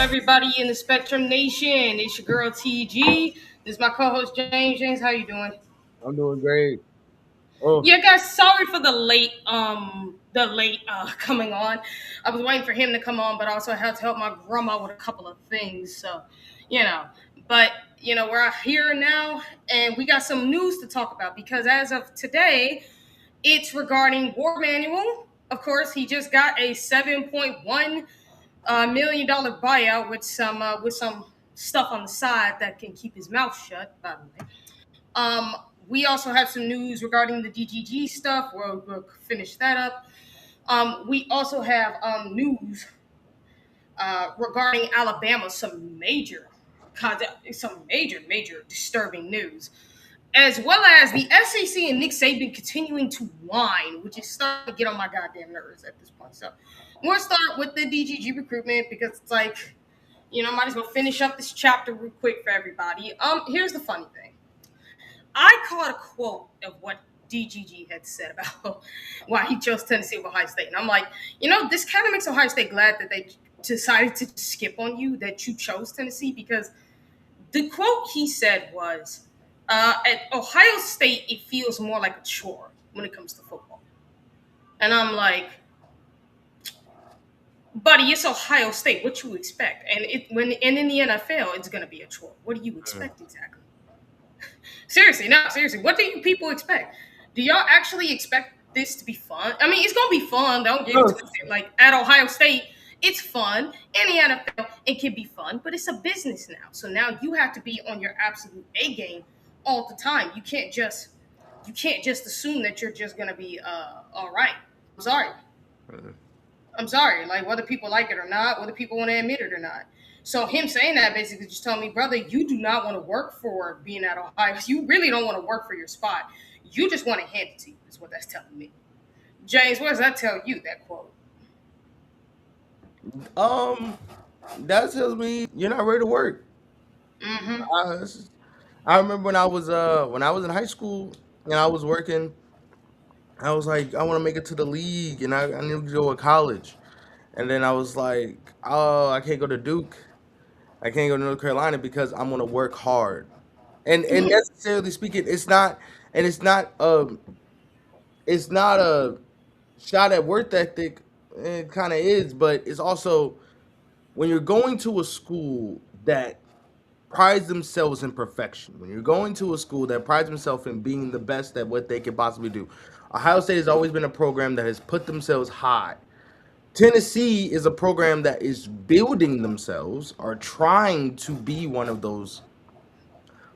everybody in the Spectrum Nation? It's your girl TG. This is my co-host James. James, how you doing? I'm doing great. Oh, Yeah, guys, sorry for the late coming on. I was waiting for him to come on, but I also had to help my grandma with a couple of things. So, you know, but we're here now, and we got some news to talk about because as of today, it's regarding War Manual. Of course, he just got a $7.1 million buyout with some stuff on the side that can keep his mouth shut. By the way, we also have some news regarding the DGG stuff. We'll finish that up. We also have news regarding Alabama. Some major disturbing news, as well as the SEC and Nick Saban continuing to whine, which is starting to get on my goddamn nerves at this point. So, we'll start with the DGG recruitment because it's like, might as well finish up this chapter real quick for everybody. Here's the funny thing. I caught a quote of what DGG had said about why he chose Tennessee over Ohio State. And I'm like, this kind of makes Ohio State glad that they decided to skip on you, that you chose Tennessee, because the quote he said was, at Ohio State, it feels more like a chore when it comes to football. And I'm like, buddy, it's Ohio State. What you expect? And in the NFL, it's going to be a chore. What do you expect exactly? Seriously. What do you people expect? Do y'all actually expect this to be fun? I mean, it's gonna be fun. Don't get it no, twisted. Like at Ohio State, it's fun. In the NFL, it can be fun, but it's a business now. So now you have to be on your absolute A game all the time. You can't just assume that you're just gonna be all right. I'm sorry. I'm sorry. Like whether people like it or not, whether people want to admit it or not. So him saying that basically just telling me, brother, you do not want to work for being at Ohio. You really don't want to work for your spot. You just want to hand it to you. Is what that's telling me. James, what does that tell you? That quote. um, that tells me you're not ready to work. Mm-hmm. I remember when I was in high school and I was working. I was like, I want to make it to the league, and I need to go to college. And then I was like, oh, I can't go to Duke. I can't go to North Carolina because I'm gonna work hard. And necessarily speaking, it's not a shot at work ethic. It kind of is, but it's also when you're going to a school that prides themselves in perfection, when you're going to a school that prides themselves in being the best at what they can possibly do. Ohio State has always been a program that has put themselves high. Tennessee is a program that is building themselves or trying to be one of those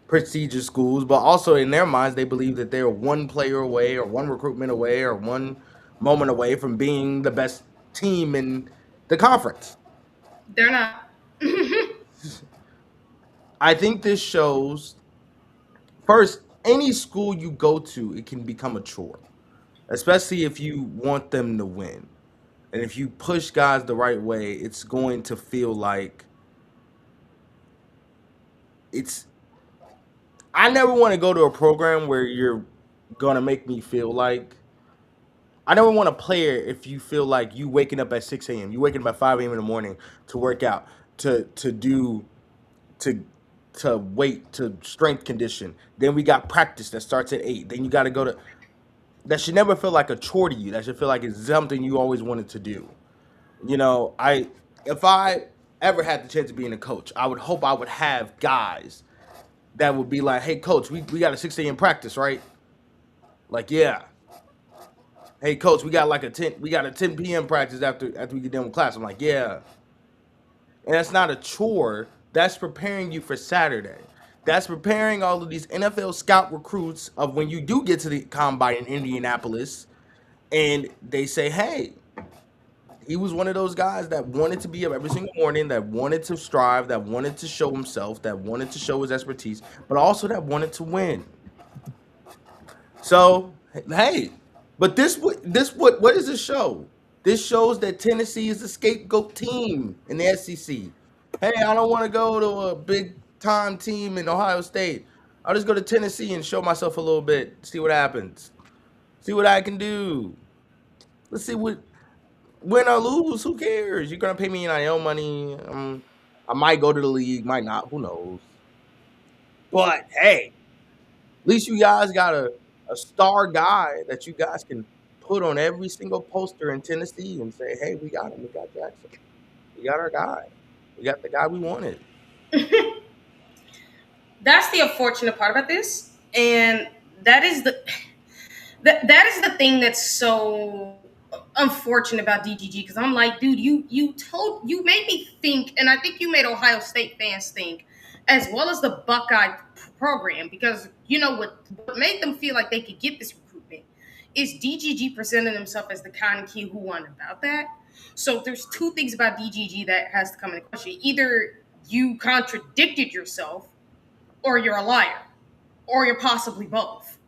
prestigious schools, but also in their minds, they believe that they're one player away or one recruitment away or one moment away from being the best team in the conference. They're not. I think this shows first, any school you go to, it can become a chore, especially if you want them to win. And if you push guys the right way, it's going to feel like it's. I never want to go to a program where you're going to make me feel like I never want to play it if you feel like you waking up at 6 a.m. You waking up at 5 a.m. in the morning to work out, to do to to weight to strength condition. Then we got practice that starts at 8. Then you got to go to. That should never feel like a chore to you. That should feel like it's something you always wanted to do. I if I ever had the chance of being a coach, I would hope I would have guys that would be like, "Hey, coach, we got a 6 a.m. practice, right?" Like, yeah. Hey, coach, we got a 10 p.m. practice after we get done with class. I'm like, yeah. And that's not a chore. That's preparing you for Saturday. That's preparing all of these NFL scout recruits of when you do get to the combine in Indianapolis and they say, hey, he was one of those guys that wanted to be up every single morning, that wanted to strive, that wanted to show himself, that wanted to show his expertise, but also that wanted to win. So, hey, but what does this show? This shows that Tennessee is the scapegoat team in the SEC. Hey, I don't want to go to a big time team in Ohio State. I'll just go to Tennessee and show myself a little bit, see what happens, see what I can do. Let's see what win or lose. Who cares? You're gonna pay me NIL money. I might go to the league, might not. Who knows? But hey, at least you guys got a star guy that you guys can put on every single poster in Tennessee and say, hey, we got him. We got Jackson. We got our guy. We got the guy we wanted. That's the unfortunate part about this, and that is that is the thing that's so unfortunate about DGG, because I'm like, dude, you made me think, and I think you made Ohio State fans think, as well as the Buckeye program, because you know what made them feel like they could get this recruitment is DGG presented himself as the kind of kid who won about that. So there's two things about DGG that has to come into question: either you contradicted yourself, or you're a liar, or you're possibly both.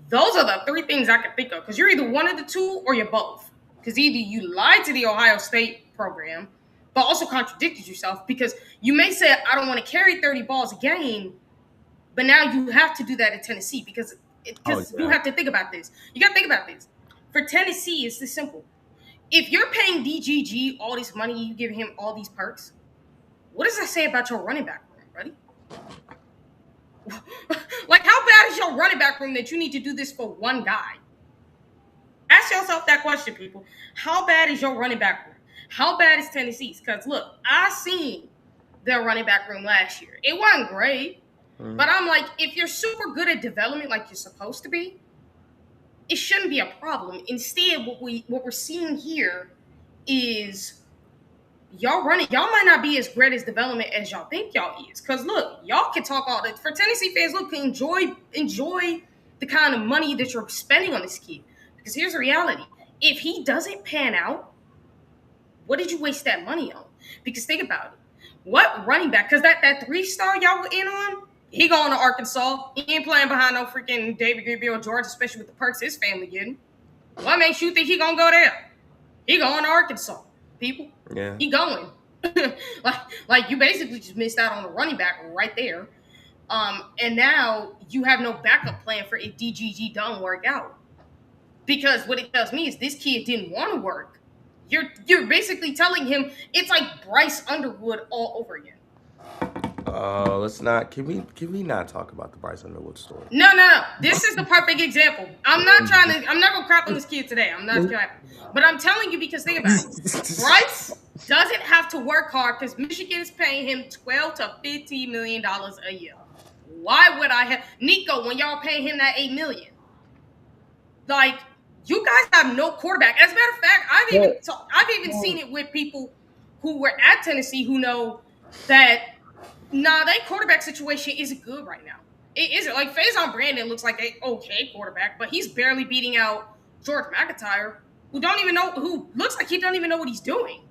Those are the three things I can think of, because you're either one of the two or you're both. Because either you lied to the Ohio State program, but also contradicted yourself, because you may say, I don't want to carry 30 balls a game, but now you have to do that at Tennessee, because you have to think about this. You got to think about this. For Tennessee, it's this simple. If you're paying DGG all this money, you give him all these perks, what does that say about your running back room, buddy? Like, how bad is your running back room that you need to do this for one guy? Ask yourself that question, people. How bad is your running back room? How bad is Tennessee's? Because look, I seen their running back room last year. It wasn't great, but I'm like, if you're super good at development like you're supposed to be, it shouldn't be a problem. Instead, what we're seeing here is y'all might not be as great as development as y'all think y'all is. Because look, y'all can talk all that. For Tennessee fans, look, enjoy the kind of money that you're spending on this kid. Because here's the reality. If he doesn't pan out, what did you waste that money on? Because think about it. What running back? Because that 3-star y'all were in on, he going to Arkansas. He ain't playing behind no freaking David Gabriel George, especially with the perks his family getting. What makes you think he going to go there? He going to Arkansas, people. Yeah. He going. like you basically just missed out on a running back right there. And now you have no backup plan for if DGG don't work out. Because what it tells me is this kid didn't want to work. You're basically telling him it's like Bryce Underwood all over again. Let's not. Can we not talk about the Bryce Underwood story? No. This is the perfect example. I'm not gonna crap on this kid today. I'm not trying. But I'm telling you, because think about it. Bryce doesn't have to work hard because Michigan is paying him $12 to $15 million a year. Why would I have Nico when y'all paying him that $8 million? Like, you guys have no quarterback. As a matter of fact, I've even seen it with people who were at Tennessee who know that their quarterback situation isn't good right now. It isn't. Like, Faison Brandon looks like an okay quarterback, but he's barely beating out George McIntyre, who looks like he don't even know what he's doing.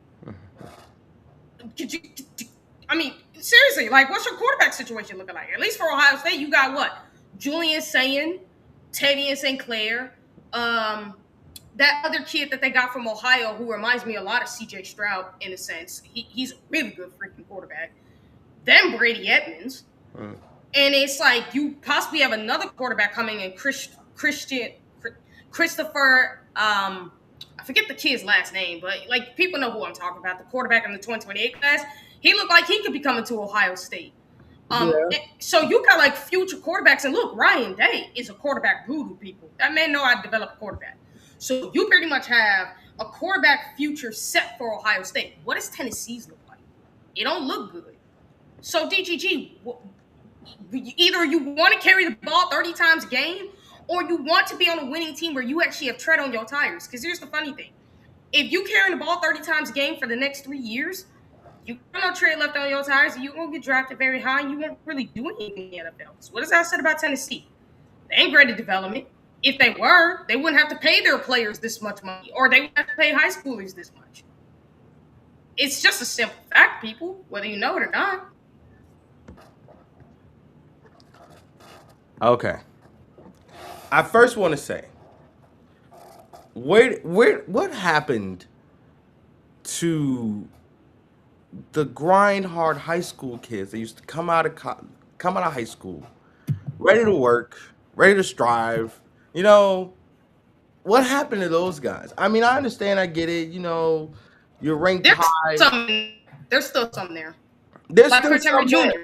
Seriously, like, what's your quarterback situation looking like? At least for Ohio State, you got what? Julian Sayin, Teddy St. Clair, that other kid that they got from Ohio who reminds me a lot of C.J. Stroud in a sense. He's a really good freaking quarterback. Then Brady Edmonds. And it's like you possibly have another quarterback coming in, Christopher, I forget the kid's last name, but like people know who I'm talking about, the quarterback in the 2028 class. He looked like he could be coming to Ohio State. So you got like future quarterbacks, and look, Ryan Day is a quarterback guru, people. That man know how to develop a quarterback. So you pretty much have a quarterback future set for Ohio State. What does Tennessee's look like? It don't look good. So DGG, either you want to carry the ball 30 times a game, or you want to be on a winning team where you actually have tread on your tires. Because here's the funny thing. If you carrying the ball 30 times a game for the next 3 years, you got no tread left on your tires, and you won't get drafted very high, and you won't really do anything in the NFL. So what does that say about Tennessee? They ain't great at development. If they were, they wouldn't have to pay their players this much money, or they wouldn't have to pay high schoolers this much. It's just a simple fact, people, whether you know it or not. Okay. I first want to say, what happened to the grind hard high school kids that used to come out of high school, ready to work, ready to strive? You know, what happened to those guys? I mean, I understand, I get it. You know, you're ranked high. There's still some there. There's Like still Chris Henry some that, Jr.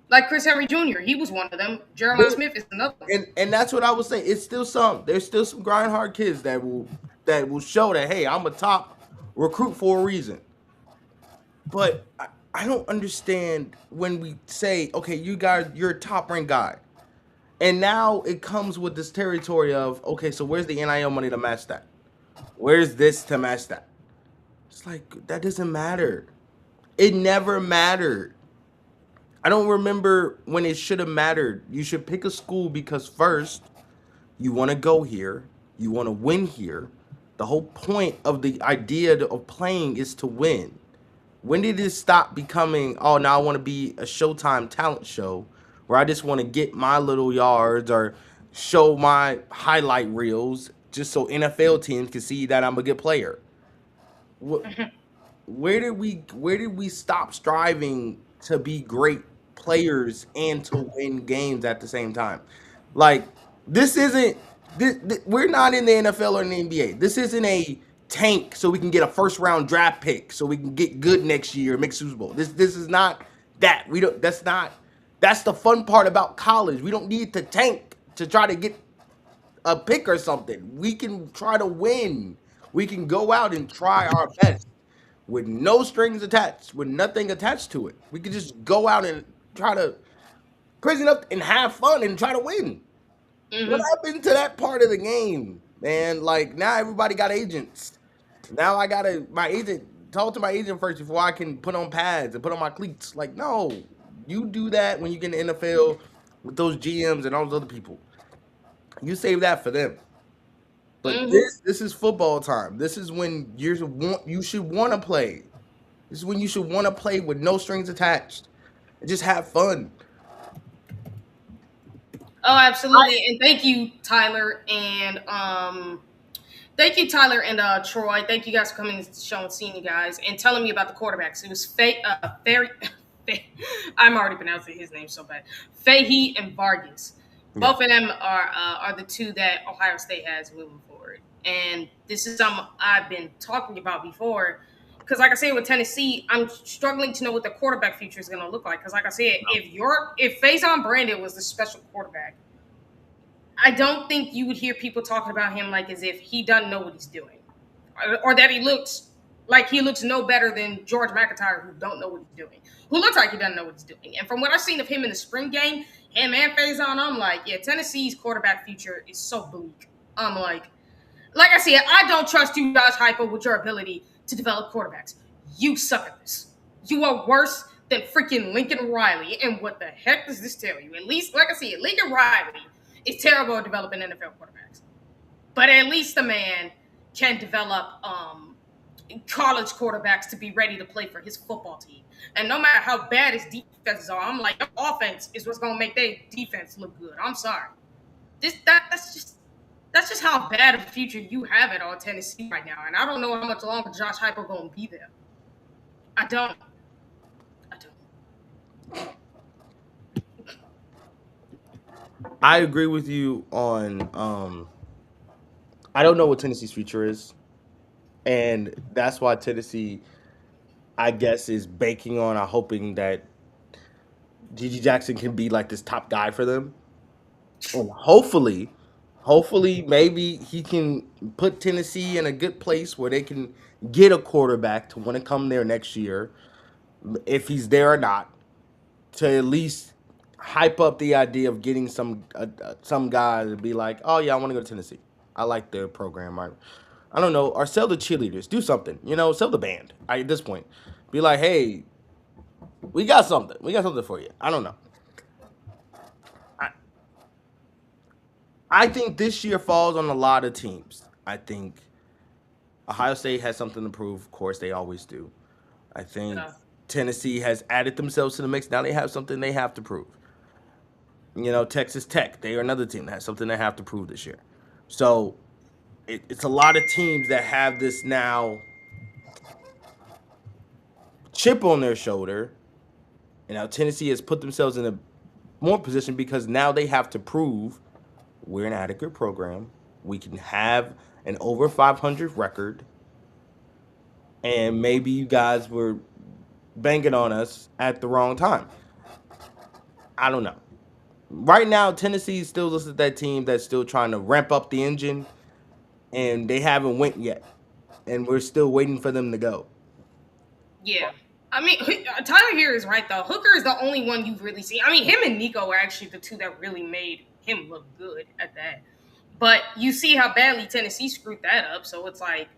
Like Chris Henry Jr. He was one of them. Jeremiah but Smith is another one. and that's what I was saying. It's still some. There's still some grind hard kids that will show that hey, I'm a top recruit for a reason. But I don't understand when we say okay, you're a top ranked guy, and now it comes with this territory of okay, so where's the NIL money to match that? Where's this to match that? It's like that doesn't matter. It never mattered. I don't remember when it should have mattered. You should pick a school because first you want to go here, you want to win here. The whole point of the idea of playing is to win. When did it stop becoming, oh, now I want to be a Showtime talent show where I just want to get my little yards or show my highlight reels just so NFL teams can see that I'm a good player? Wh- where did we stop striving to be great players and to win games at the same time? Like this isn't we're not in the NFL or in the NBA. This isn't a tank so we can get a first round draft pick so we can get good next year and make Super Bowl. This is not that. We don't that's the fun part about college. We don't need to tank to try to get a pick or something. We can try to win. We can go out and try our best with no strings attached, with nothing attached to it. We could just go out and try to crazy enough and have fun and try to win. What Hmm. happened to that part of the game, man? Like now everybody got agents. Now I gotta my agent talk to my agent first before I can put on pads and put on my cleats. Like no, you do that when you get in the NFL with those GMs and all those other people. You save that for them. But Hmm. this is football time. This is when you should want to play. This is when you should want to play with no strings attached and just have fun. Oh, absolutely. And thank you, Tyler, and Troy. Thank you guys for coming to the show and seeing you guys and telling me about the quarterbacks. It was very. I'm already pronouncing his name so bad. Fahey and Vargas. Yeah. Both of them are the two that Ohio State has moving forward, and this is something I've been talking about before. Because, like I said, with Tennessee, I'm struggling to know what the quarterback future is going to look like. Because, like I said, if Faison Brandon was the special quarterback, I don't think you would hear people talking about him like as if he doesn't know what he's doing, or that he looks like he looks no better than George McIntyre, who don't know what he's doing, who looks like he doesn't know what he's doing. And from what I've seen of him in the spring game, him and Faison, I'm like, yeah, Tennessee's quarterback future is so bleak. I'm like I said, I don't trust you, Josh Heupel, with your ability to develop quarterbacks. You suck at this. You are worse than freaking Lincoln Riley. And what the heck does this tell you? At least, like I said, Lincoln Riley is terrible at developing NFL quarterbacks. But at least the man can develop college quarterbacks to be ready to play for his football team. And no matter how bad his defenses are, I'm like, your offense is what's gonna make their defense look good. I'm sorry. That's just how bad of a future you have it on Tennessee right now. And I don't know how much longer Josh Heupel gonna be there. I don't. I don't. I agree with you on I don't know what Tennessee's future is. And that's why Tennessee, I guess, is banking on hoping that Gigi Jackson can be like this top guy for them. And hopefully, maybe he can put Tennessee in a good place where they can get a quarterback to want to come there next year, if he's there or not, to at least hype up the idea of getting some guy to be like, oh yeah, I want to go to Tennessee. I like their program. I don't know, or sell the cheerleaders, do something. Sell the band. At this point, be like, hey, we got something. We got something for you. I don't know. I I think this year falls on a lot of teams. I think Ohio State has something to prove. Of course, they always do. I think Yeah. Tennessee has added themselves to the mix. Now they have something they have to prove. Texas Tech, they are another team that has something they have to prove this year. So it's a lot of teams that have this now chip on their shoulder. And now Tennessee has put themselves in a more position because now they have to prove we're an adequate program. We can have an over 500 record. And maybe you guys banging on us at the wrong time. I don't know. Right now, Tennessee still looks at that team that's still trying to ramp up the engine, and they haven't went yet, and we're still waiting for them to go. Yeah. I mean, Tyler here is right though. Hooker is the only one you've really seen. I mean, him and Nico are actually the two that really made him look good at that. But you see how badly Tennessee screwed that up. So it's like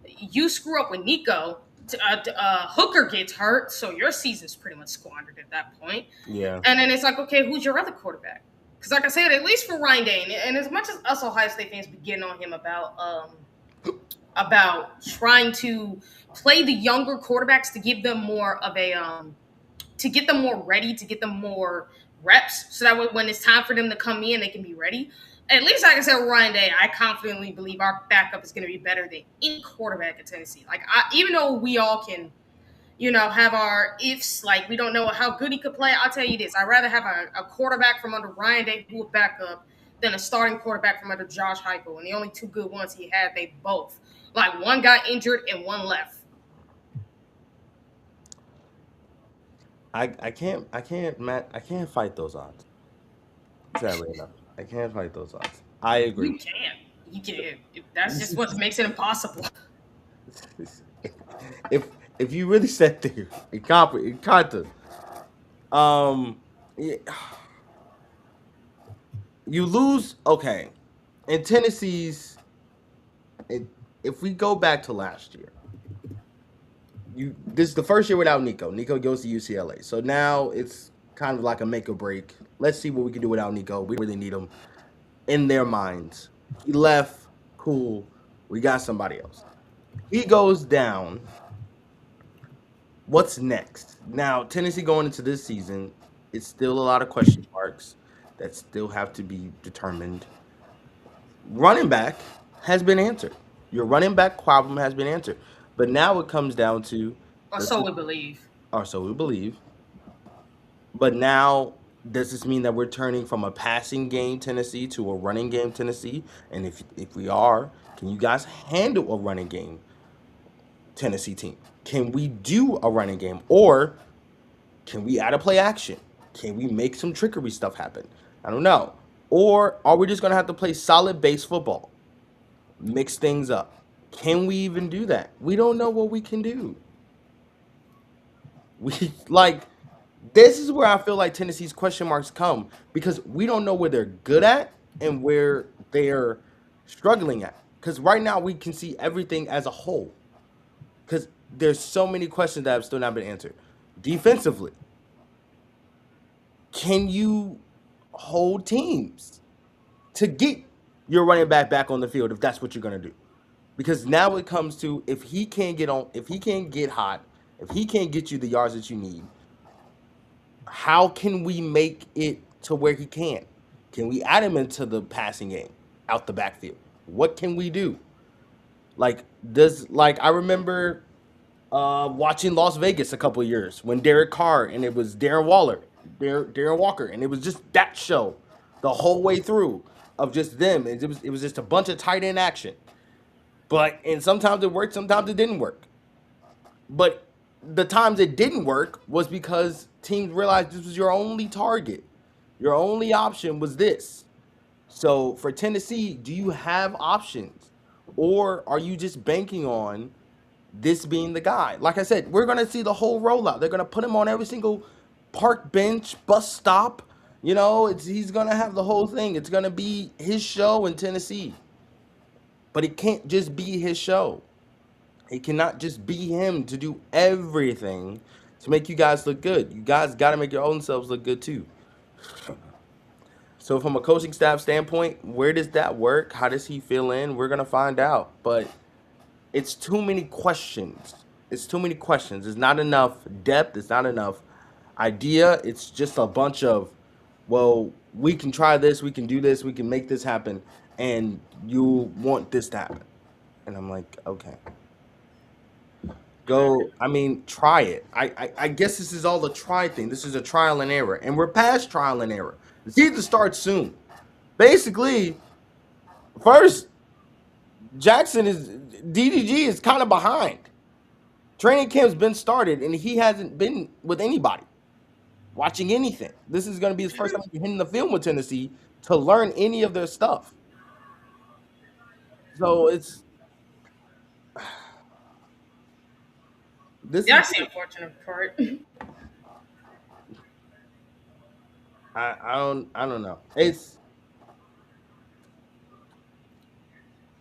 you screw up with Nico, Hooker gets hurt, so your season's pretty much squandered at that point. Yeah. And then it's like, okay, who's your other quarterback? Because like I said, at least for Ryan Day, and as much as us Ohio State fans be getting on him about trying to play the younger quarterbacks to give them more of a to get them more ready, to get them more reps, so that when it's time for them to come in, they can be ready. At least, like I said, Ryan Day, I confidently believe our backup is going to be better than any quarterback at Tennessee. Like, even though we all can, have our ifs, like we don't know how good he could play. I'll tell you this: I'd rather have a quarterback from under Ryan Day who would back up than a starting quarterback from under Josh Heupel. And the only two good ones he had, they both like one got injured and one left. I can't fight those odds. Sadly enough, I can't fight those odds. I agree. You can't. You can't. That's just what makes it impossible. if if you really sat there and conquer, yeah, you lose. Okay, in Tennessee's, it, if we go back to last year, this is the first year without Nico. Nico goes to UCLA, so now it's kind of like a make or break. Let's see what we can do without Nico. We really need him in their minds. He left, cool. We got somebody else. He goes down. What's next? Now, Tennessee going into this season, it's still a lot of question marks that still have to be determined. Running back has been answered. Your running back problem has been answered. But now it comes down to, Or so we believe. or so we believe. But now, does this mean that we're turning from a passing game Tennessee to a running game Tennessee? And if we are, can you guys handle a running game Tennessee team? Can we do a running game, or can we add a play action? Can we make some trickery stuff happen? I don't know. Or are we just gonna have to play solid base football? Mix things up. Can we even do that? We don't know what we can do. We like this is where I feel like Tennessee's question marks come because we don't know where they're good at and where they're struggling at. Because right now we can see everything as a whole. Because there's so many questions that have still not been answered. Defensively, can you hold teams to get your running back on the field if that's what you're gonna do? Because now it comes to if he can't get hot, if he can't get you the yards that you need, how can we make it to where he can? Can we add him into the passing game out the backfield? What can we do? I remember watching Las Vegas a couple of years when Derek Carr and it was Darren Walker, and it was just that show the whole way through of just them. It was just a bunch of tight end action. And sometimes it worked, sometimes it didn't work. But the times it didn't work was because teams realized this was your only target. Your only option was this. So for Tennessee, do you have options? Or are you just banking on this being the guy? Like I said, we're going to see the whole rollout. They're going to put him on every single park bench, bus stop. He's going to have the whole thing. It's going to be his show in Tennessee. But it can't just be his show. It cannot just be him to do everything to make you guys look good. You guys got to make your own selves look good too. So from a coaching staff standpoint, where does that work? How does he fill in? We're going to find out. But it's too many questions. It's too many questions. It's not enough depth. It's not enough idea. It's just a bunch of, well, we can try this. We can do this. We can make this happen. And you want this to happen. And I'm like, okay. Go. I mean, try it. I guess this is all the try thing. This is a trial and error, and we're past trial and error. The season starts soon. Basically, first Jackson is DDG is kind of behind. Training camp's been started, and he hasn't been with anybody watching anything. This is going to be his first time hitting the film with Tennessee to learn any of their stuff. So this is That's the unfortunate part. I don't know. It's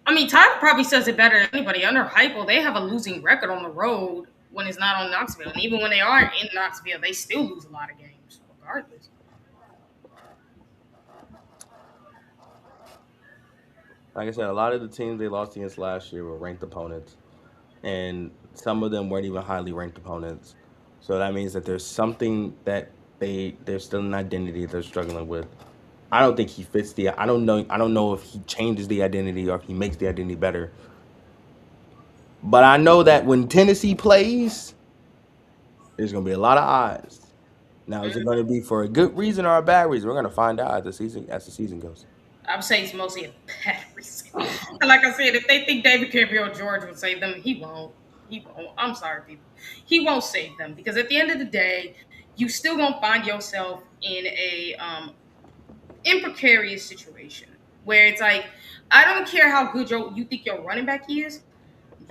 I mean, Tyler probably says it better than anybody. Under Heupel, they have a losing record on the road when it's not on Knoxville, and even when they are in Knoxville, they still lose a lot of games, regardless. like I said, a lot of the teams they lost against last year were ranked opponents, and some of them weren't even highly ranked opponents. So that means that there's something that there's still an identity they're struggling with. I don't think he fits the. I don't know. I don't know if he changes the identity or if he makes the identity better. But I know that when Tennessee plays, there's gonna be a lot of eyes. Now, is it going to be for a good reason or a bad reason? We're going to find out as the season goes. I would say it's mostly a bad reason. And like I said, if they think David Gabriel George would save them, he won't. He won't. I'm sorry, people. He won't save them because at the end of the day, you still gonna find yourself in a in precarious situation where it's like, I don't care how good you think your running back is.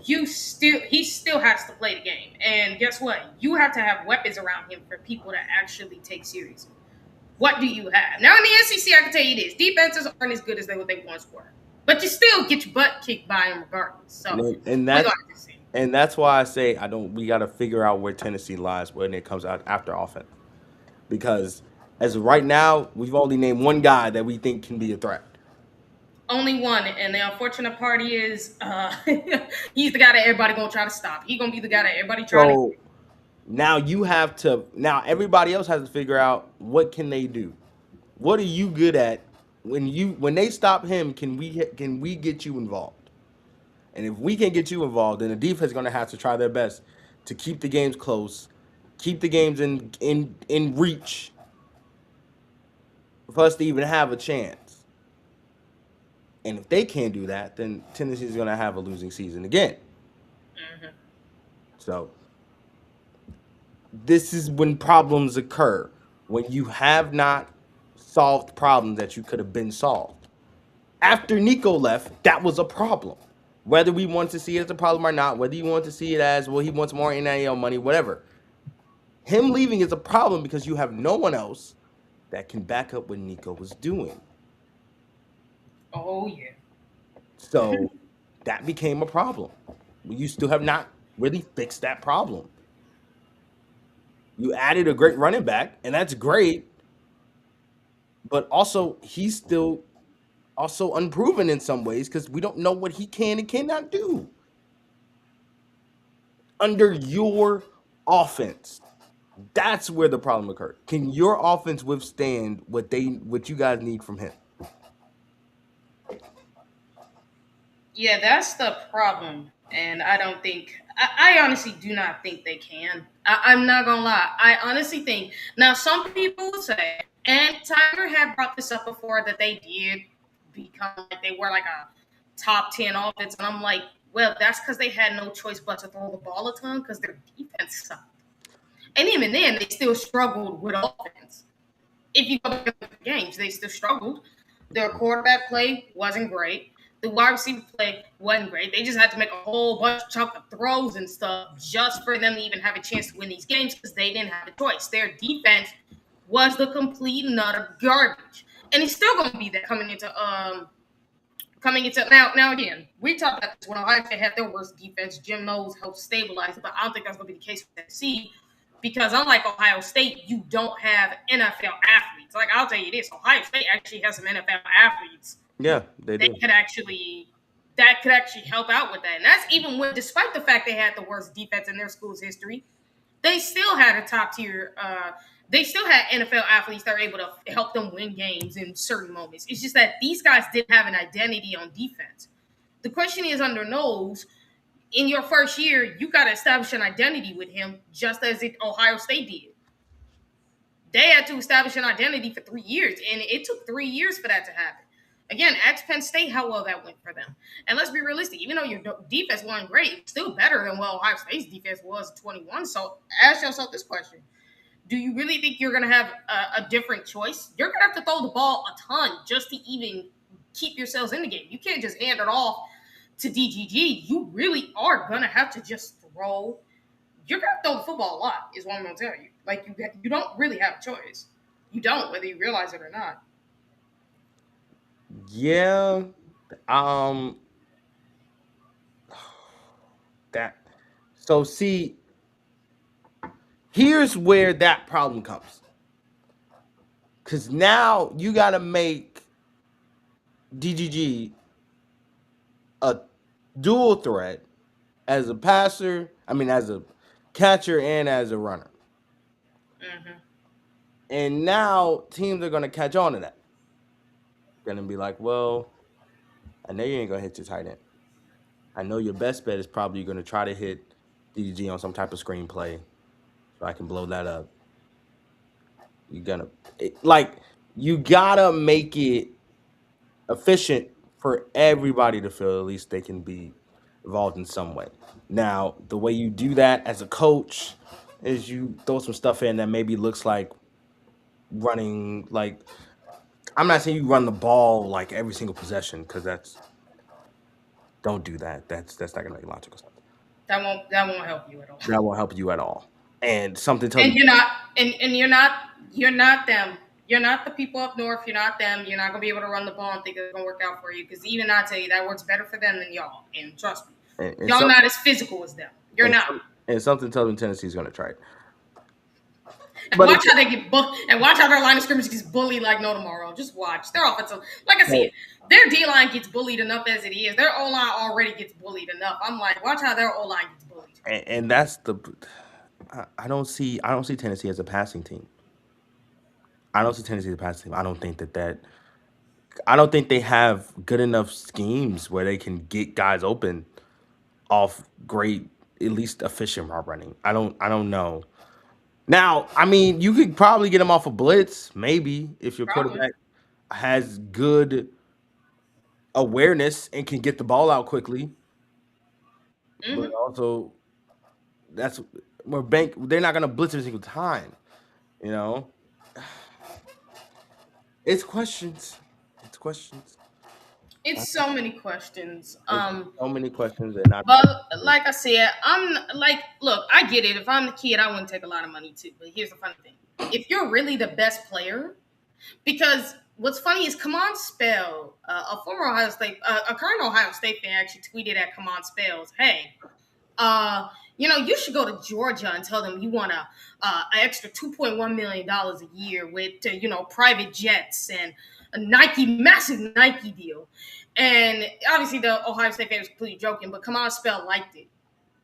He still has to play the game, and guess what? You have to have weapons around him for people to actually take seriously. What do you have? Now in the SEC, I can tell you this: defenses aren't as good as what they once were, but you still get your butt kicked by them regardless. So And we that's got to see. and that's why I say I don't. We got to figure out where Tennessee lies when it comes out after offense, because as of right now, we've only named one guy that we think can be a threat. Only one, and the unfortunate part is, he's the guy that everybody gonna try to stop. He gonna be the guy that everybody trying to. So now you have to. Now everybody else has to figure out what can they do. What are you good at? When they stop him, can we get you involved? And if we can get you involved, then the defense is going to have to try their best to keep the games close, keep the games in reach for us to even have a chance. And if they can't do that, then Tennessee's going to have a losing season again. Mhm. So this is when problems occur, when you have not solved problems that you could have been solved. After Nico left, that was a problem. Whether we want to see it as a problem or not, whether you want to see it as, well, he wants more NIL money, whatever. Him leaving is a problem because you have no one else that can back up what Nico was doing. Oh yeah. So that became a problem. You still have not really fixed that problem. You added a great running back, and that's great, but also he's still also unproven in some ways because we don't know what he can and cannot do under your offense. That's where the problem occurred. Can your offense withstand what you guys need from him? Yeah, that's the problem. And I don't think, I honestly do not think they can. I'm not going to lie. I honestly think, now some people would say, and Tiger had brought this up before, that they did become, like, they were like a top 10 offense. And I'm like, well, that's because they had no choice but to throw the ball a ton because their defense sucked. And even then, they still struggled with offense. If you go back to the games, they still struggled. Their quarterback play wasn't great. The wide receiver play wasn't great. They just had to make a whole bunch of chunk of throws and stuff just for them to even have a chance to win these games because they didn't have a choice. Their defense was the complete and utter garbage, and it's still going to be that coming into now again. We talked about this when Ohio State had their worst defense. Jim Knowles helped stabilize it, but I don't think that's going to be the case with Tennessee because unlike Ohio State, you don't have NFL athletes. Like I'll tell you this, Ohio State actually has some NFL athletes Yeah, they that do. could actually help out with that. And that's even when, despite the fact they had the worst defense in their school's history, they still had a top tier. They still had NFL athletes that were able to help them win games in certain moments. It's just that these guys didn't have an identity on defense. The question is, under Knowles, in your first year, you got to establish an identity with him, just as Ohio State did. They had to establish an identity for 3 years, and it took 3 years for that to happen. Again, ask Penn State how well that went for them. And let's be realistic. Even though your defense wasn't great, it's still better than what Ohio State's defense was at 21. So ask yourself this question: do you really think you're going to have a different choice? You're going to have to throw the ball a ton just to even keep yourselves in the game. You can't just hand it off to DGG. You really are going to have to just throw. You're going to throw the football a lot, is what I'm going to tell you. Like, you don't really have a choice. You don't, whether you realize it or not. Yeah. Um. That. So see, here's where that problem comes. Cause now you gotta make DGG a dual threat as a passer. I mean, as a catcher and as a runner. Mm-hmm. And now teams are gonna catch on to that. Gonna be like, well, I know you ain't gonna hit your tight end. I know your best bet is probably gonna try to hit DGG on some type of screenplay, so I can blow that up. You gonna like you gotta make it efficient for everybody to feel at least they can be involved in some way. Now, the way you do that as a coach is you throw some stuff in that maybe looks like running like I'm not saying you run the ball like every single possession because that's don't do that. That's not gonna make logical sense. That won't help you at all. That won't help you at all. And something tells And me you're not, and you're not them. You're not the people up north. You're not them. You're not gonna be able to run the ball and think it's gonna work out for you. Because even I tell you that works better for them than y'all. And trust me, and, y'all not as physical as them. You're and, not. and something tells me Tennessee's gonna try it. And But watch how they get and watch how their line of scrimmage gets bullied like no tomorrow. Just watch. Their offensive, like I said, their D line gets bullied enough as it is. Their O line already gets bullied enough. I'm like, watch how their O line gets bullied. and that's the I don't see Tennessee as a passing team. I don't see Tennessee as a passing team. I don't think they have good enough schemes where they can get guys open off great, at least efficient route running. I don't know. Now, I mean, you could probably get them off a blitz, maybe, if your Probably. quarterback has good awareness and can get the ball out quickly. But Mm-hmm. also, that's more bank. They're not gonna blitz every single time. You know, it's questions. It's questions. It's so many questions. It's so many questions and not. But like I said, I'm like, look, I get it. If I'm the kid, I wouldn't take a lot of money too. But here's the funny thing: if you're really the best player, because what's funny is Come On Spell, a former Ohio State, a current Ohio State fan, actually tweeted at Come On Spells, "Hey, you should go to Georgia and tell them you want an extra $2.1 million a year with private jets and a massive Nike deal." And obviously, the Ohio State fan was completely joking, but Come On Spell liked it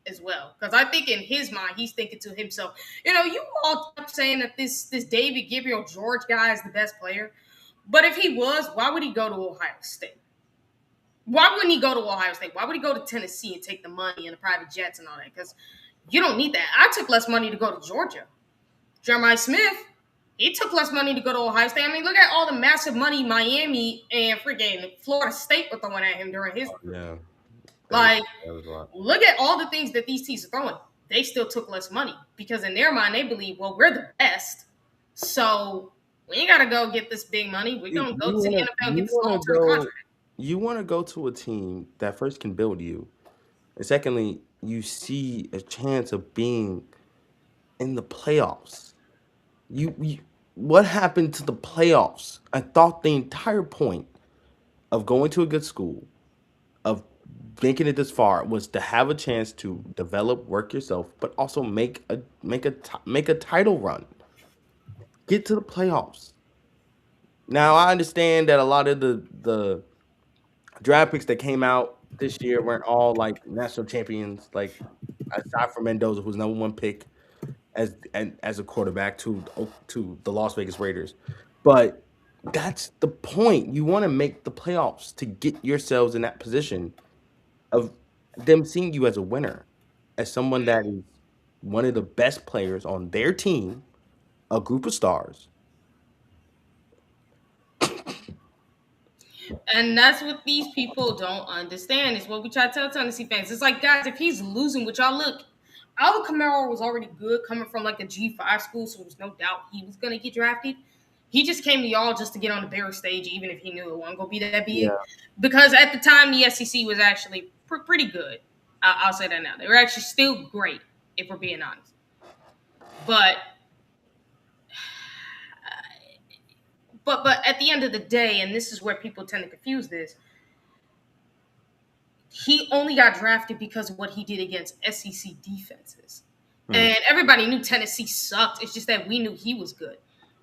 as well, because I think in his mind he's thinking to himself, you all kept saying that this David Gabriel George guy is the best player, but if he was, why would he go to Ohio State? Why wouldn't he go to Ohio State? Why would he go to Tennessee and take the money and the private jets and all that? Because you don't need that. I took less money to go to Georgia. Jeremiah Smith, he took less money to go to Ohio State. I mean, look at all the massive money Miami and freaking Florida State were throwing at him during his Yeah. like, That was a lot. look at all the things that these teams are throwing. They still took less money because in their mind they believe, well, we're the best, so we ain't gotta go get this big money. We're gonna go to the NFL and get this long-term contract. You want to go to a team that first can build you, and secondly, you see a chance of being in the playoffs. You what happened to the playoffs? I thought the entire point of going to a good school, of making it this far, was to have a chance to develop, work yourself, but also make a title run. Get to the playoffs. Now I understand that a lot of the draft picks that came out this year weren't all like national champions. Like aside from Mendoza, who's number one pick as a quarterback to the Las Vegas Raiders, but that's the point. You want to make the playoffs to get yourselves in that position of them seeing you as a winner, as someone that is one of the best players on their team, a group of stars. And that's what these people don't understand. Is what we try to tell Tennessee fans. It's like, guys, if he's losing, which y'all look, Alvin Kamara was already good coming from like a G5 school, so there's no doubt he was gonna get drafted. He just came to y'all just to get on the bigger stage, even if he knew it wasn't gonna be that big. Yeah. Because at the time, the SEC was actually pretty good. I'll say that now. They were actually still great, if we're being honest. But at the end of the day, and this is where people tend to confuse this, he only got drafted because of what he did against SEC defenses. And everybody knew Tennessee sucked. It's just that we knew he was good.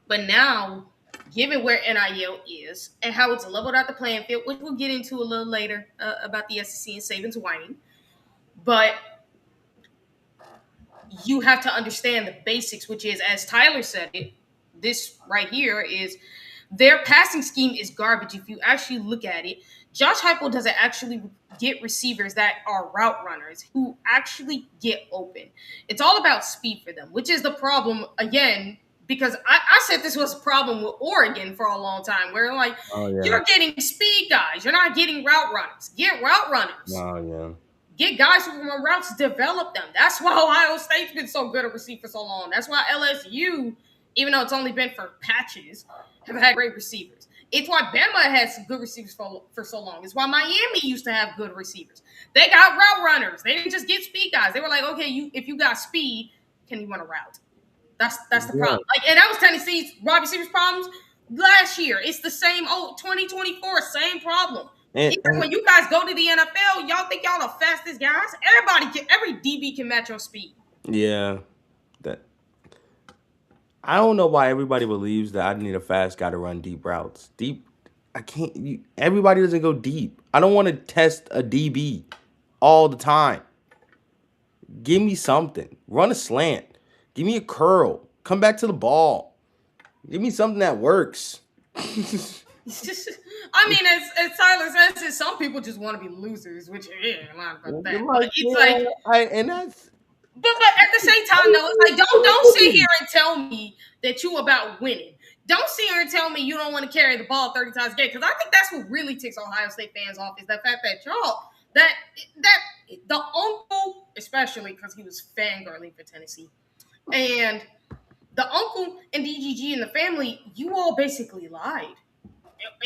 But now, given where NIL is and how it's leveled out the playing field, which we'll get into a little later about the SEC and Saban's whining, but you have to understand the basics, which is, as Tyler said it, this right here is their passing scheme is garbage. If you actually look at it, Josh Heupel doesn't actually get receivers that are route runners who actually get open. It's all about speed for them, which is the problem, again, because I said this was a problem with Oregon for a long time, where like, you're getting speed guys. You're not getting route runners. Get route runners. Oh, yeah. Get guys who run routes, develop them. That's why Ohio State's been so good at receive for so long. That's why LSU, even though it's only been for patches, have had great receivers. It's why Bama had some good receivers for so long. It's why Miami used to have good receivers. They got route runners. They didn't just get speed guys. They were like, okay, if you got speed, can you run a route? That's the problem. Like, and that was Tennessee's wide receivers problems last year. It's the same 2024, same problem. Even when you guys go to the NFL, y'all think y'all the fastest guys? Every DB can match your speed. Yeah. I don't know why everybody believes that I need a fast guy to run deep routes. I can't. Everybody doesn't go deep. I don't want to test a DB all the time. Give me something. Run a slant. Give me a curl. Come back to the ball. Give me something that works. I mean, as Tyler says, some people just want to be losers, which I'm not about that. But it's and that's. But at the same time, though, it's like don't sit here and tell me that you about winning. Don't sit here and tell me you don't want to carry the ball 30 times a game, because I think that's what really ticks Ohio State fans off, is the fact that y'all that the uncle, especially because he was fangirling for Tennessee, and the uncle and DGG and the family, you all basically lied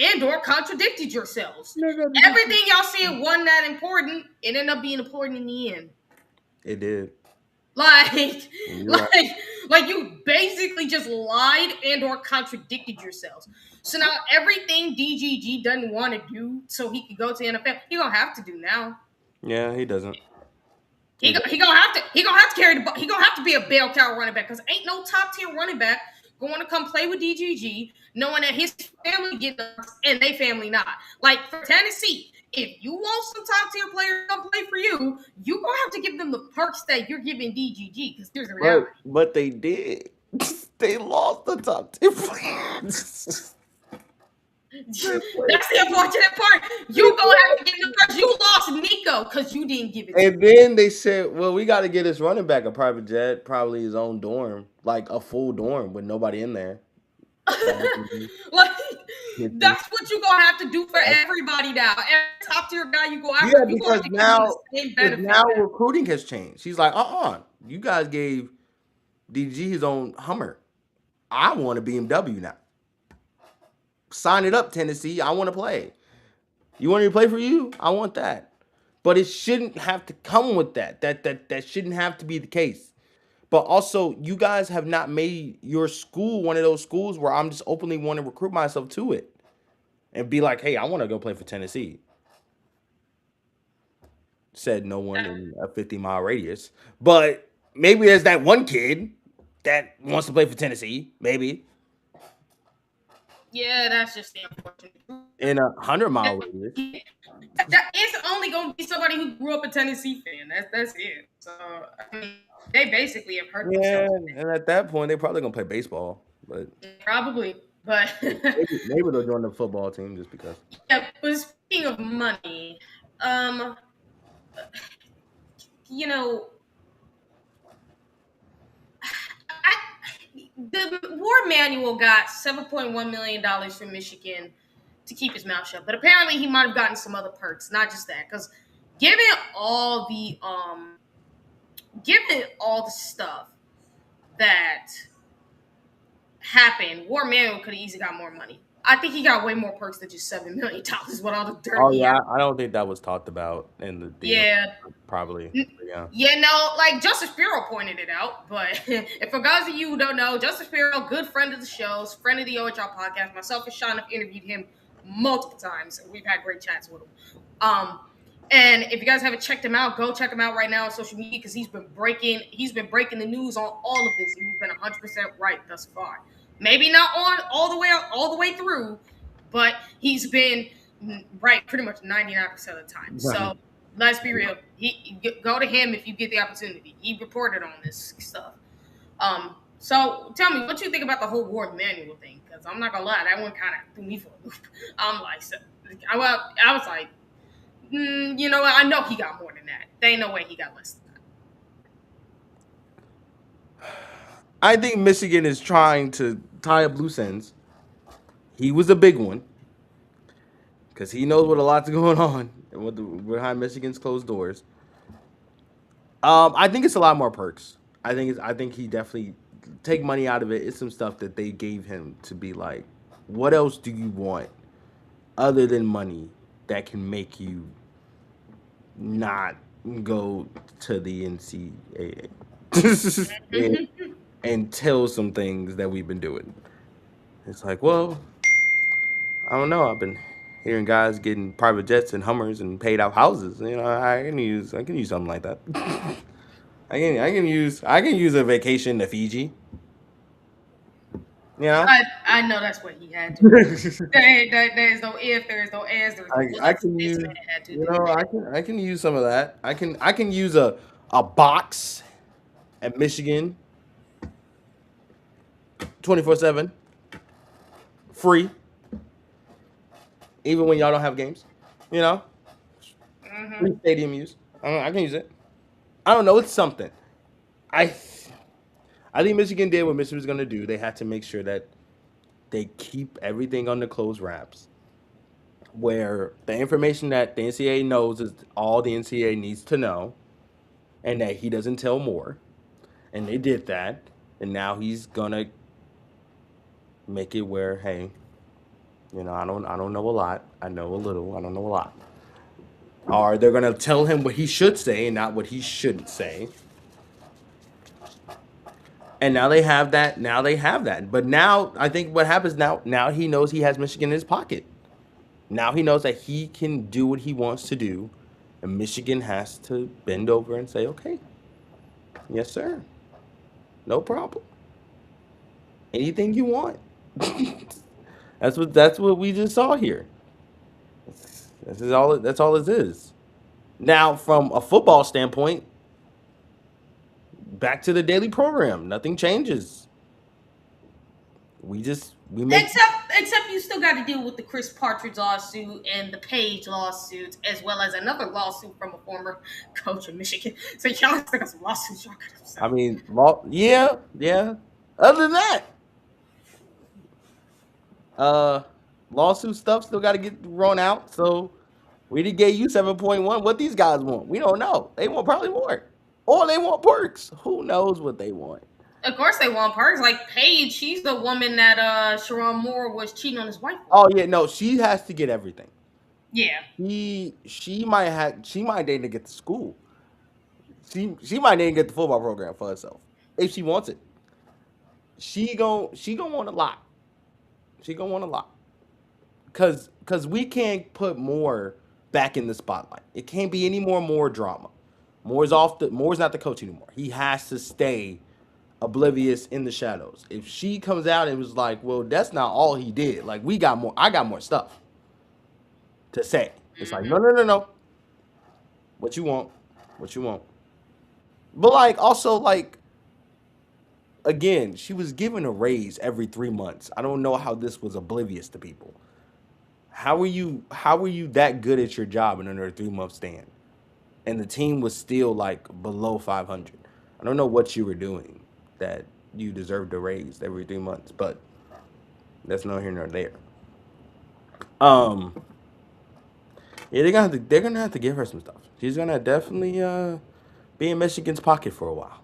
and or contradicted yourselves. Everything y'all said wasn't that important. It ended up being important in the end. It did. Like you basically just lied and or contradicted yourselves. So now everything DGG doesn't want to do so he could go to NFL, he gonna have to do now. Yeah, he doesn't. He gonna have to carry the ball. He gonna have to be a bell cow running back, because ain't no top tier running back going to come play with DGG knowing that his family get nuts and they family not. Like, for Tennessee, if you want some top tier players to come play for you, you gonna have to give them the perks that you're giving DGG, because here's the reality. But they did. They lost the top tier players. That's the unfortunate part. You gonna have to give them perks. You lost Nico because you didn't give it. And then they said, well, we got to get this running back a private jet, probably his own dorm, like a full dorm with nobody in there. Like, that's what you gonna have to do for everybody now. Every top tier guy you go after. Yeah, because now recruiting has changed. He's like, you guys gave DG his own Hummer. I want a BMW now. Sign it up, Tennessee. I want to play. You want me to play for you? I want that. But it shouldn't have to come with that. That shouldn't have to be the case. But also, you guys have not made your school one of those schools where I'm just openly want to recruit myself to it and be like, hey, I want to go play for Tennessee. Said no one in a 50-mile radius. But maybe there's that one kid that wants to play for Tennessee. Maybe. Yeah, that's just the unfortunate. In a 100-mile radius. It's only going to be somebody who grew up a Tennessee fan. That's it. So, I mean, they basically have hurt themselves. And at that point, they're probably going to play baseball. But probably. But maybe they'll join the football team just because. Yeah, but speaking of money, you know, the War Manual got $7.1 million from Michigan to keep his mouth shut. But apparently, he might have gotten some other perks, not just that. Because given all the given all the stuff that happened, War Manual could have easily got more money. I think he got way more perks than just $7 million with all the dirt Oh he yeah, had. I don't think that was talked about in the deal. Yeah. Probably. Yeah. Yeah, no, like Justice Sparrow pointed it out, but if for those of you who don't know, Justice Sparrow, good friend of the shows, friend of the OHL podcast, myself and Sean have interviewed him multiple times. We've had great chats with him. Um, and if you guys haven't checked him out, go check him out right now on social media because he's been breaking the news on all of this, and he's been 100% right thus far. Maybe not on all the way through, but he's been right pretty much 99% of the time. Right. So let's be real. Go to him if you get the opportunity. He reported on this stuff. So tell me what you think about the whole War Manual thing, because I'm not gonna lie, that one kind of threw me for a loop. I'm like, I was like, you know what? I know he got more than that. There ain't no way he got less than that. I think Michigan is trying to tie up loose ends. He was a big one because he knows what a lot's going on and behind Michigan's closed doors. I think it's a lot more perks. I think he definitely take money out of it. It's some stuff that they gave him to be like, what else do you want other than money that can make you not go to the NCAA and tell some things that we've been doing. It's like, well, I don't know. I've been hearing guys getting private jets and Hummers and paid out houses. You know, I can use something like that. I can use a vacation to Fiji. You know, I know that's what he had to do. There's no if, there's no as, there's no I buts. can This use man had to you do know it. I can use some of that. I can use a box at Michigan 24/7 free even when y'all don't have games. You know, Mm-hmm. free stadium use. I can use it. I don't know. It's something. I I think Michigan did what Michigan was going to do. They had to make sure that they keep everything under closed wraps, where the information that the NCAA knows is all the NCAA needs to know, and that he doesn't tell more. And they did that, and now he's gonna make it where, hey, I don't know a lot. I know a little. I don't know a lot. Or they're gonna tell him what he should say and not what he shouldn't say. And now they have that. Now they have that. But now I think what happens now. Now he knows he has Michigan in his pocket. Now he knows that he can do what he wants to do, and Michigan has to bend over and say, "Okay, yes, sir, no problem. Anything you want." That's what we just saw here. This is all. That's all it is. Now, from a football standpoint, back to the daily program. Nothing changes. We make. Except you still got to deal with the Chris Partridge lawsuit and the Page lawsuit, as well as another lawsuit from a former coach of Michigan. So y'all still got some lawsuits y'all got to I settle. mean, yeah, yeah. Other than that, uh, lawsuit stuff still got to get thrown out. So we did get you 7.1. What these guys want, we don't know. They want probably more, or they want perks. Who knows what they want? Of course they want perks. Like Paige, she's the woman that Sharon Moore was cheating on his wife with. Oh yeah, no, she has to get everything. Yeah. She might need to get to school. She might need to get the football program for herself if she wants it. She gonna want a lot. She gonna want a lot. Cause we can't put Moore back in the spotlight. It can't be any more drama. Moore's not the coach anymore. He has to stay oblivious in the shadows. If she comes out and was like, well, that's not all he did. Like we got more I got more stuff to say. It's like, Mm-hmm. no. What you want? What you want? But like also like again, she was given a raise every 3 months. I don't know how this was oblivious to people. How were you that good at your job in under a 3 month stand? And the team was still like below 500. I don't know what you were doing that you deserved a raise every 3 months, but that's not here nor there. Um, yeah, they're gonna have to give her some stuff. She's gonna definitely be in Michigan's pocket for a while.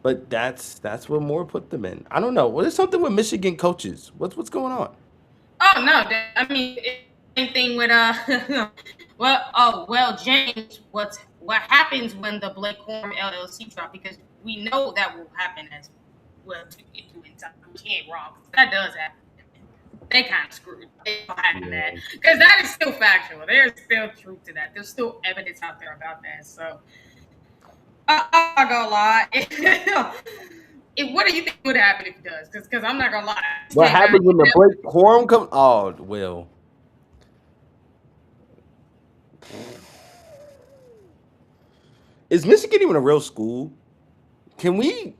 But that's what Moore put them in. I don't know. Well, there's something with Michigan coaches. What's going on? Oh no, I mean it's the same thing with well, James, what happens when the Blake Horn LLC drop, because we know that will happen as well to get you in time. She ain't wrong. That does happen. They kind of screwed. They don't happen that, Yeah. because that is still factual. There's still truth to that. There's still evidence out there about that. So I'm not gonna lie. What do you think would happen if it does? Because I'm not gonna lie. This What came out. happens when the Blake Corum comes? Oh, Will. Is Michigan even a real school? Can we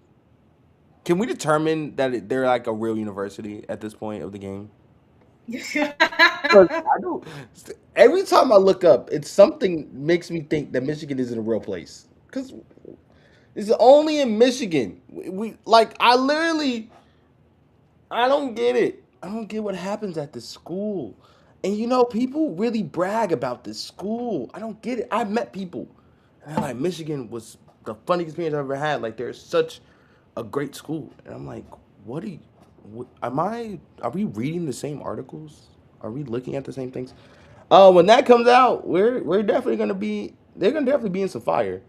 can we determine that they're like a real university at this point of the game? 'Cause I don't. Every time I look up, it's something makes me think that Michigan isn't a real place. Because it's only in Michigan. We like I literally I don't get it. I don't get what happens at this school. And people really brag about this school. I don't get it. I've met people. And they're like, Michigan was the funniest experience I've ever had. Like, they're such a great school. And I'm like, what are you, are we reading the same articles? Are we looking at the same things? When that comes out, we're definitely gonna be, they're gonna definitely be in some fire.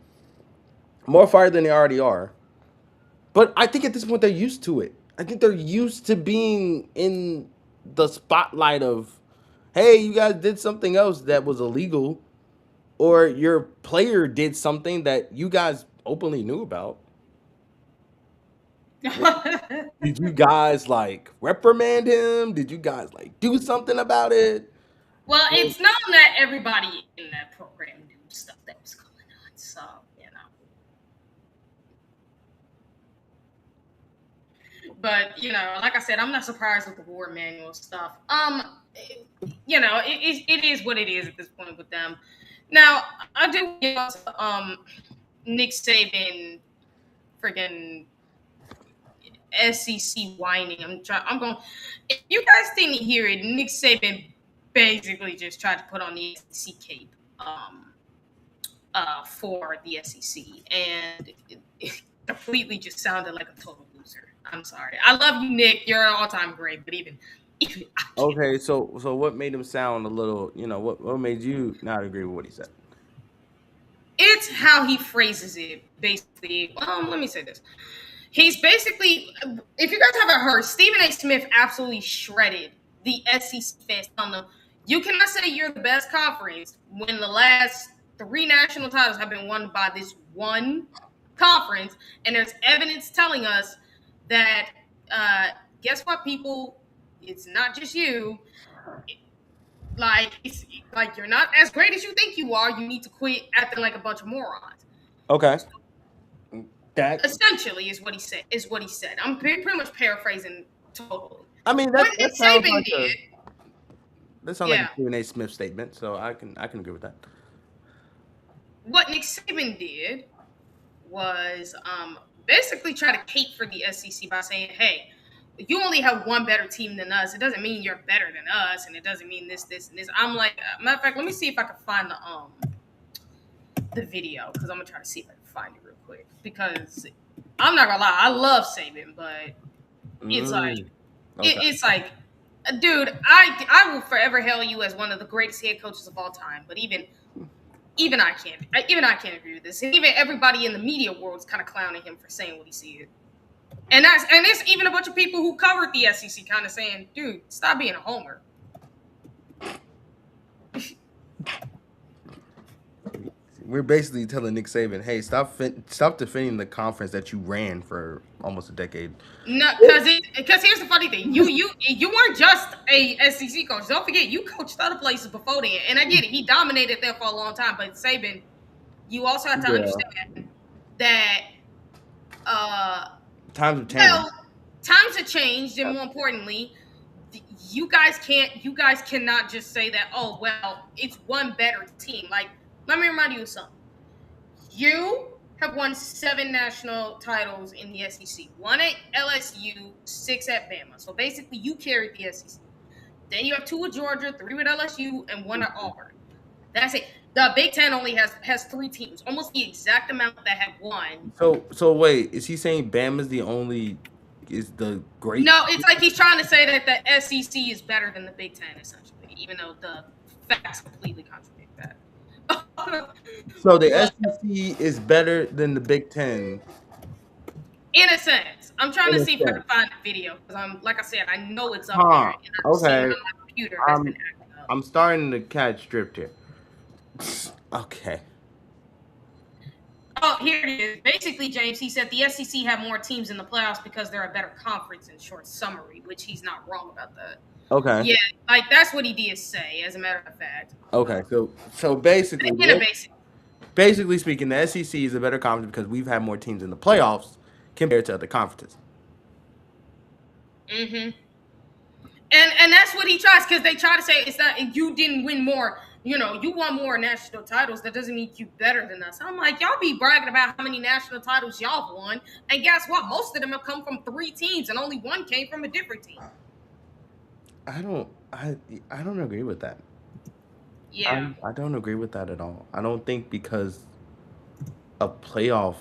More fire than they already are. But I think at this point they're used to it. I think they're used to being in the spotlight of, hey, you guys did something else that was illegal, or your player did something that you guys openly knew about. Did you guys like reprimand him? Did you guys like do something about it? Well, Well, it's known that everybody in that program knew stuff that was going on. So, you know. But, like I said, I'm not surprised with the war manual stuff. It is what it is at this point with them. Now, I do Nick Saban friggin' SEC whining. I'm going. If you guys didn't hear it, Nick Saban basically just tried to put on the SEC cape for the SEC, and it completely just sounded like a total loser. I'm sorry. I love you, Nick. You're an all-time great, but even I can't. okay, so what made him sound a little, what made you not agree with what he said? It's how he phrases it, basically. Let me say this. He's basically, if you guys haven't heard, Stephen A. Smith absolutely shredded the SEC fans, telling them, you cannot say you're the best conference when the last 3 national titles have been won by this one conference, and there's evidence telling us that, guess what, people? It's not just you. It's like you're not as great as you think you are. You need to quit acting like a bunch of morons. Okay. That Essentially, is what he said. I'm pretty much paraphrasing totally. I mean What Nick that sounds Saban like did, a yeah. Stephen A. Smith statement, so I can agree with that. What Nick Saban did was basically try to cape for the SEC by saying, "Hey, you only have one better team than us. It doesn't mean you're better than us, and it doesn't mean this, this, and this." I'm like, matter of fact, let me see if I can find the video, because I'm gonna try to see if I can find it real quick, because I'm not gonna lie, I love Saban, but it's like Okay. it's like, dude, I will forever hail you as one of the greatest head coaches of all time. But even I can't agree with this. And even everybody in the media world is kind of clowning him for saying what he said. And there's even a bunch of people who covered the SEC kind of saying, dude, stop being a homer. We're basically telling Nick Saban, hey, stop defending the conference that you ran for almost a decade. No, because here's the funny thing. You weren't just a SEC coach. Don't forget, you coached other places before then. And I get it. He dominated there for a long time. But Saban, you also have to Yeah. understand that Times have changed. well, times have changed, and more importantly, you guys cannot just say that, oh well, it's one better team. Like, let me remind you of something. You have won 7 national titles in the SEC. 1 at LSU, 6 at Bama. So basically, you carried the SEC. Then you have 2 with Georgia, 3 with LSU, and 1 at Auburn. That's it. The Big Ten only has 3 teams, almost the exact amount that have won. So wait, is he saying Bama's the only is the great? No, it's like he's trying to say that the SEC is better than the Big Ten, essentially, even though the facts completely contradict that. So the But SEC is better than the Big Ten. in a sense, I'm trying In to a see if I sense. can find the video because like I said, I know it's up there, Huh. and I'm seeing Okay. how my computer has been acting up. I'm starting to catch drift here. Okay. Oh, here it is. Basically, James, he said the SEC have more teams in the playoffs because they're a better conference in short summary, which he's not wrong about that. Okay. Yeah, like that's what he did say, as a matter of fact. Okay. So basically, In a basic. basically speaking, the SEC is a better conference because we've had more teams in the playoffs compared to other conferences. Mm-hmm. And that's what he tries, because they try to say it's that you didn't win more. You know, you won more national titles. That doesn't mean you better than us. I'm like, y'all be bragging about how many national titles y'all won, and guess what? Most of them have come from 3 teams, and only 1 came from a different team. I don't agree with that. Yeah. I don't agree with that at all. I don't think because a playoff.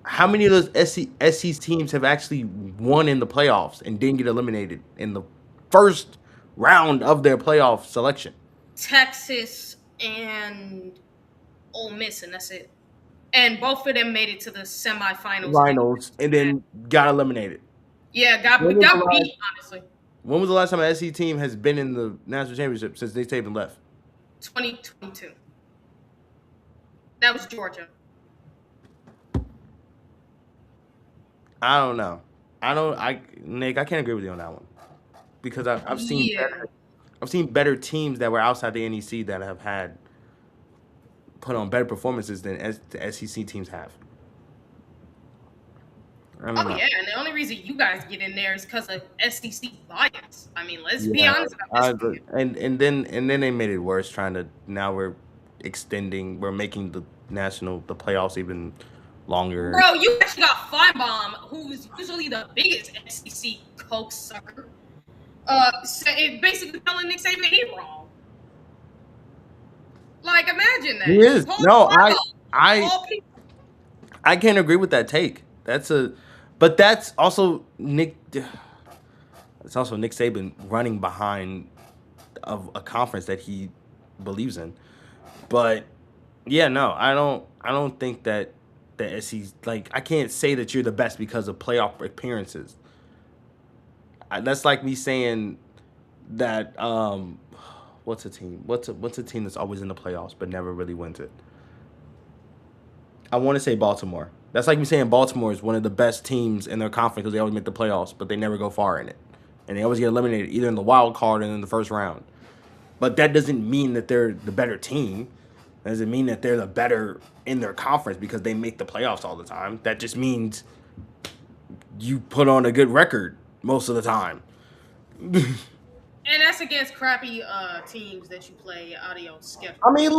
How many of those SC teams have actually won in the playoffs and didn't get eliminated in the first round of their playoff selection? Texas and Ole Miss, and that's it. And both of them made it to the semifinals. Finals and then got eliminated. Yeah, got When was the beat, honestly. When was the last time an SC team has been in the national championship since Nick Saban left? 2022. That was Georgia. I don't know. Nick, I can't agree with you on that one because I've seen better teams that were outside the NEC that have had put on better performances than the SEC teams have. I don't know. Yeah, and the only reason you guys get in there is because of SEC bias. I mean, let's be Yeah, honest about this. and then they made it worse. Now we're making the playoffs even longer. Bro, you actually got Feinbaum, who's usually the biggest SEC coke sucker. Basically telling Nick Saban he's wrong. Like, imagine that. He is. No, I can't agree with that take. But that's also Nick. It's also Nick Saban running behind of a conference that he believes in. But yeah, no, I don't think that the SEC, like, I can't say that you're the best because of playoff appearances. That's like me saying that what's a team? What's a team that's always in the playoffs but never really wins it? I want to say Baltimore. That's like me saying Baltimore is one of the best teams in their conference because they always make the playoffs, but they never go far in it. And they always get eliminated either in the wild card or in the first round. But that doesn't mean that they're the better team. That doesn't mean that they're the better in their conference because they make the playoffs all the time. That just means you put on a good record most of the time. And that's against crappy teams that you play out of your schedule. I mean,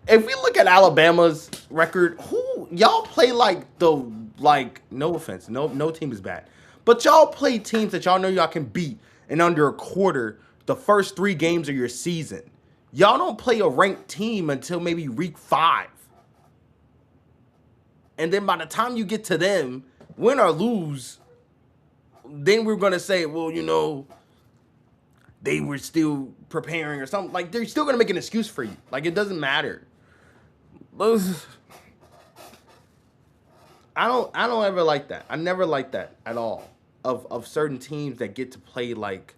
if we look at Alabama's record, who y'all play no offense, no team is bad. But y'all play teams that y'all know y'all can beat in under a quarter the first 3 games of your season. Y'all don't play a ranked team until maybe week 5. And then by the time you get to them, win or lose, then we're going to say, well, they were still preparing or something. Like, they're still going to make an excuse for you. Like, it doesn't matter. I don't ever like that. I never like that at all. Of certain teams that get to play like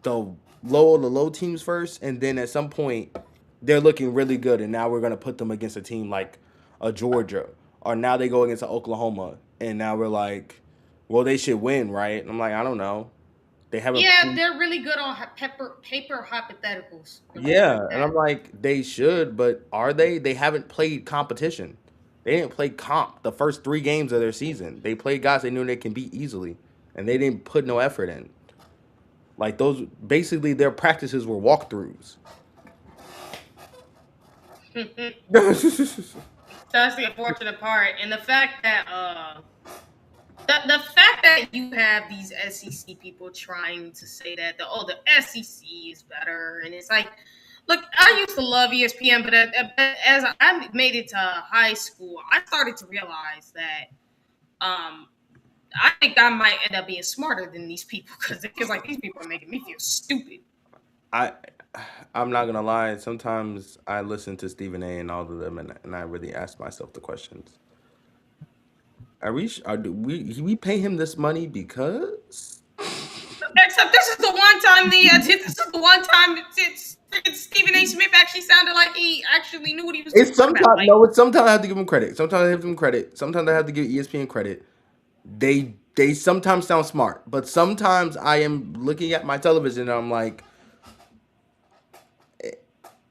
the low teams first, and then at some point they're looking really good, and now we're gonna put them against a team like a Georgia, or now they go against Oklahoma, and now we're like, well, they should win, right? And I'm like, I don't know. They haven't. Yeah, they're really good on paper hypotheticals. Yeah, and I'm like, they should, but are they? They haven't played competition. They didn't play comp the first 3 games of their season. They played guys they knew they can beat easily, and they didn't put no effort in. Like, those, basically, their practices were walkthroughs. That's the unfortunate part, and the fact that the fact that you have these SEC people trying to say that the SEC is better, and it's like, look, I used to love ESPN, but as I made it to high school, I started to realize that um I think I might end up being smarter than these people because it feels like these people are making me feel stupid. I I'm not gonna lie. Sometimes I listen to Stephen A. and all of them, and I really ask myself the questions: Are we? Do we pay him this money because? Except this is the one time this is the one time Stephen A. Smith actually sounded like he actually knew what he was It's talking about. sometimes Like, no. It's sometimes I have to give him credit. Sometimes I have to give him credit. Sometimes I have to give ESPN credit. They sometimes sound smart, but sometimes I am looking at my television and I'm like,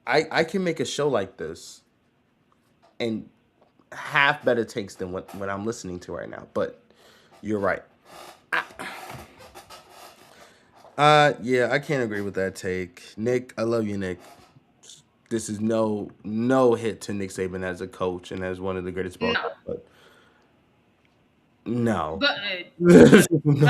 I can make a show like this and have better takes than what I'm listening to right now. But you're right. Yeah, I can't agree with that take. Nick, I love you, Nick. This is no hit to Nick Saban as a coach and as one of the greatest ball no, players, but no. but No. no,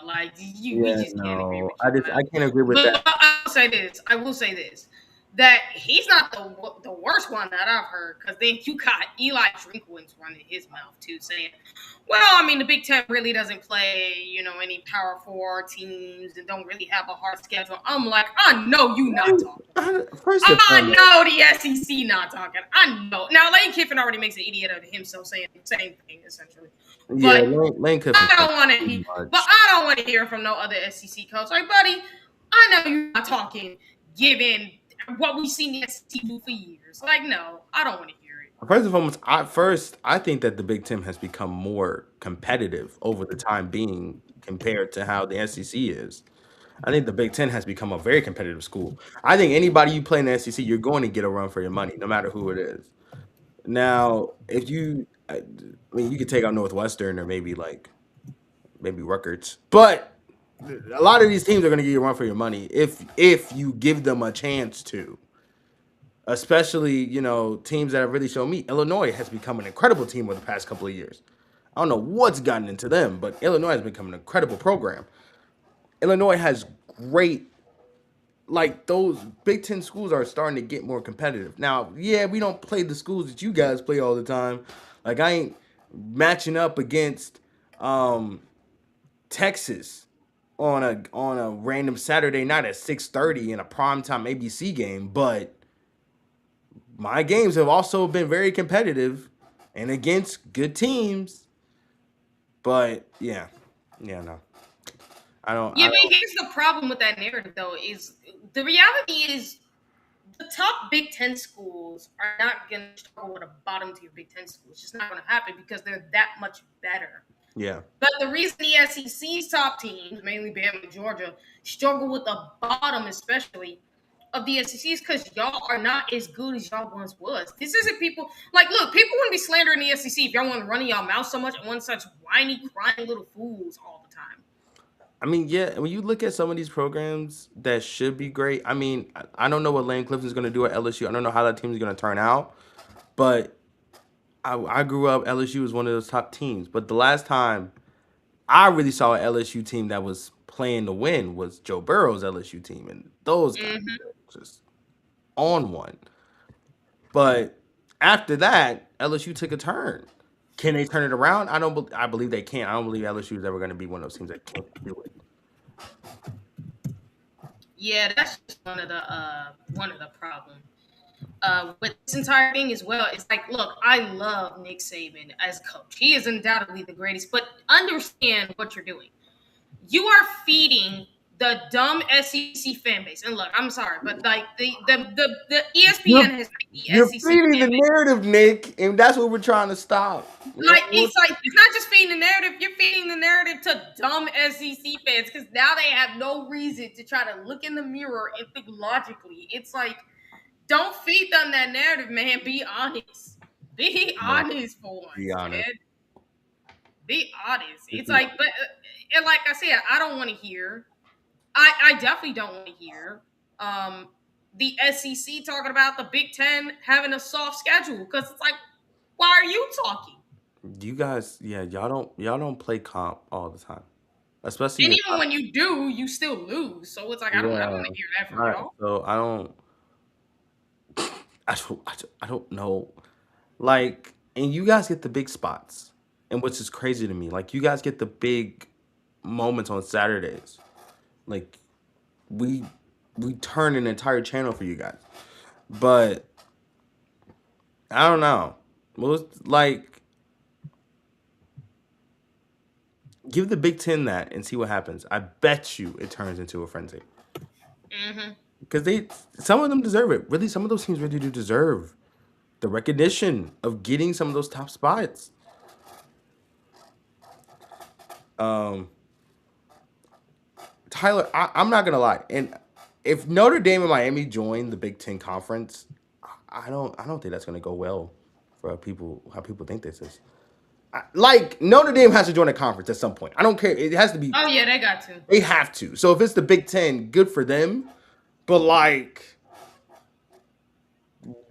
like we Yeah, just can't agree no. with you on I that. can't agree with But that. I will say this. I will say this. That he's not the worst one that I've heard. Because then you got Eli Drinkwitz running his mouth too, saying, "Well, I mean, the Big Ten really doesn't play, any Power Four teams and don't really have a hard schedule." I'm like, I know you not talking. First and I foremost, know the SEC not talking. I know. Now, Lane Kiffin already makes an idiot out of himself saying the same thing essentially, yeah, but. Lane Kiffin I said don't want to too hear, but much. I don't want to hear from no other SEC coach. Like, buddy, I know you're not talking, given what we've seen the SEC do for years. Like, no, I don't want to hear it. First and foremost, I think that the Big Ten has become more competitive over the time being compared to how the SEC is. I think the Big Ten has become a very competitive school. I think anybody you play in the SEC, you're going to get a run for your money, no matter who it is. Now, if you, I mean, you could take out Northwestern or maybe Rutgers, but a lot of these teams are going to get you a run for your money if you give them a chance to. Especially teams that have really shown me. Illinois has become an incredible team over the past couple of years. I don't know what's gotten into them, but Illinois has become an incredible program. Illinois has great, like, those Big Ten schools are starting to get more competitive. Now, yeah, we don't play the schools that you guys play all the time. Like, I ain't matching up against um, Texas on a random Saturday night at 6:30 in a primetime ABC game, but my games have also been very competitive and against good teams. But yeah, no, I don't, Yeah, I but don't. here's the problem with that narrative, though: is the reality is the top Big Ten schools are not going to struggle with a bottom tier Big Ten school. It's just not going to happen because they're that much better. Yeah, But the reason the SEC's top teams, mainly Bama and Georgia, struggle with the bottom, especially of the SEC, is because y'all are not as good as y'all once was. This isn't people like look. People wouldn't be slandering the SEC if y'all want running y'all mouth so much and want such whiny, crying little fools all the time. I mean, yeah. When you look at some of these programs that should be great, I mean, I don't know what Lane Clifton's going to do at LSU. I don't know how that team is going to turn out, but I grew up. LSU was one of those top teams. But the last time I really saw an LSU team that was playing to win was Joe Burrow's LSU team, and those guys Mm-hmm. were just on one. But after that, LSU took a turn. Can they turn it around? I believe they can. I don't believe LSU is ever going to be one of those teams that can't do it. Yeah, that's just one of the problems. With this entire thing as well, it's like, look, I love Nick Saban as a coach. He is undoubtedly the greatest, but understand what you're doing. You are feeding the dumb SEC fan base. And look, I'm sorry, but like the ESPN You're has made the you're SEC feeding fan the base. narrative, Nick, and that's what we're trying to stop. Like it's not just feeding the narrative, you're feeding the narrative to dumb SEC fans because now they have no reason to try to look in the mirror and think logically. It's like, don't feed them that narrative, man. Be honest. Be No, honest for be once, honest. man. Be honest. Just It's be like, but and like I said, I don't want to hear. I definitely don't want to hear the SEC talking about the Big Ten having a soft schedule because it's like, why are you talking? You guys, yeah, y'all don't play comp all the time, especially And the even when you do, you still lose. So it's like I don't yeah. want to hear that from Right. y'all. So I don't know. Like, and you guys get the big spots, and which is crazy to me. Like, you guys get the big moments on Saturdays. Like, we we turn an entire channel for you guys, but I don't know. Most like give the Big Ten that and see what happens. I bet you it turns into a frenzy Hmm. because some of them deserve it. Really, some of those teams really do deserve the recognition of getting some of those top spots. Um, Tyler, I'm not gonna lie, and if Notre Dame and Miami join the Big Ten conference, I don't think that's gonna go well for people how people think this is. Like Notre Dame has to join a conference at some point. I don't care. It has to be. Oh yeah, they got to. They have to. So if it's the Big Ten, good for them. But like,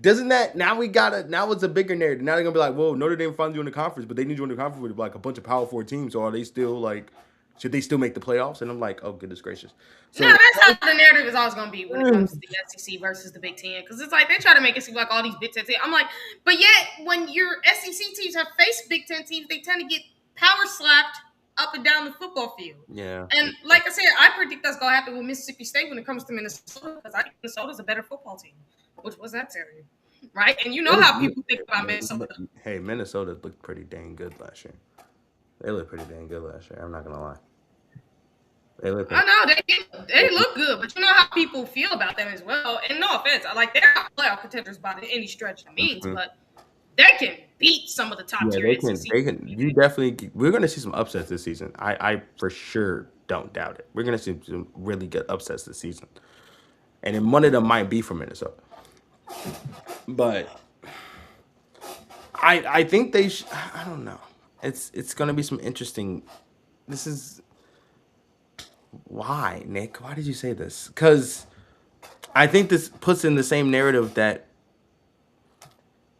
doesn't that now it's a bigger narrative. Now they're gonna be like, well, Notre Dame finally joined the conference, but they need to join the conference with like a bunch of Power Four teams. So are they still like, should they still make the playoffs? And I'm like, oh goodness gracious. No, So that's how the narrative is always going to be when it comes to the SEC versus the Big Ten. Because it's like they try to make it seem like all these Big Ten teams. I'm like, but yet when your SEC teams have faced Big Ten teams, they tend to get power slapped up and down the football field. yeah, And like I said, I predict that's going to happen with Mississippi State when it comes to Minnesota because I think Minnesota's a better football team, which was that terrible, right? And you know how people think about Minnesota. hey, Minnesota looked pretty dang good last year. They looked pretty dang good last year. I'm not gonna lie. They look I know they look good, but you know how people feel about them as well. And no offense, I like they're not playoff contenders by any stretch of the means, like. but they can beat some of the top Yeah, tier they can. SEC. They can. You definitely. We're gonna see some upsets this season. I for sure don't doubt it. We're gonna see some really good upsets this season, and then one of them might be from Minnesota. But I think they. I don't know. It's gonna be some interesting. This is why Nick. Why did you say this? Because I think this puts in the same narrative that.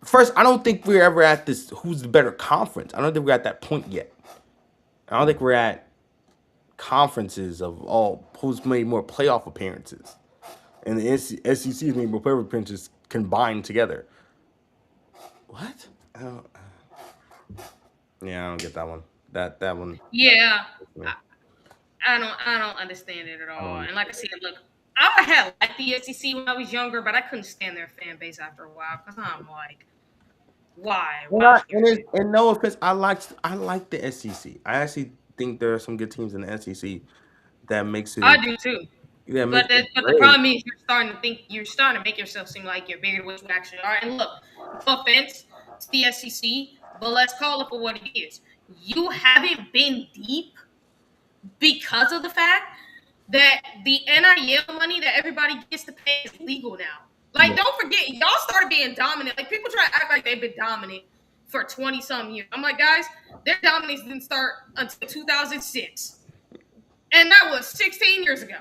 First, I don't think we're ever at this. Who's the better conference? I don't think we're at that point yet. I don't think we're at conferences of all who's made more playoff appearances, and the SEC has made more playoff appearances combined together. What? I don't, yeah, I don't get that one. That one. Yeah, Yeah, I don't understand it at I all. don't. And like I said, look, I had liked the SEC when I was younger, but I couldn't stand their fan base after a while because I'm like, why? And, Why I, should and, it, and no offense, I like the SEC. I actually think there are some good teams in the SEC that makes I it do too. that But makes it the great. problem is you're starting to make yourself seem like you're bigger than what you actually are. And look, no offense to the SEC, but let's call it for what it is. You haven't been deep because of the fact that the NIL money that everybody gets to pay is legal now. Like, Yeah. don't forget, y'all started being dominant. Like, people try to act like they've been dominant for 20 some years. I'm like, guys, their dominance didn't start until 2006. And that was 16 years ago.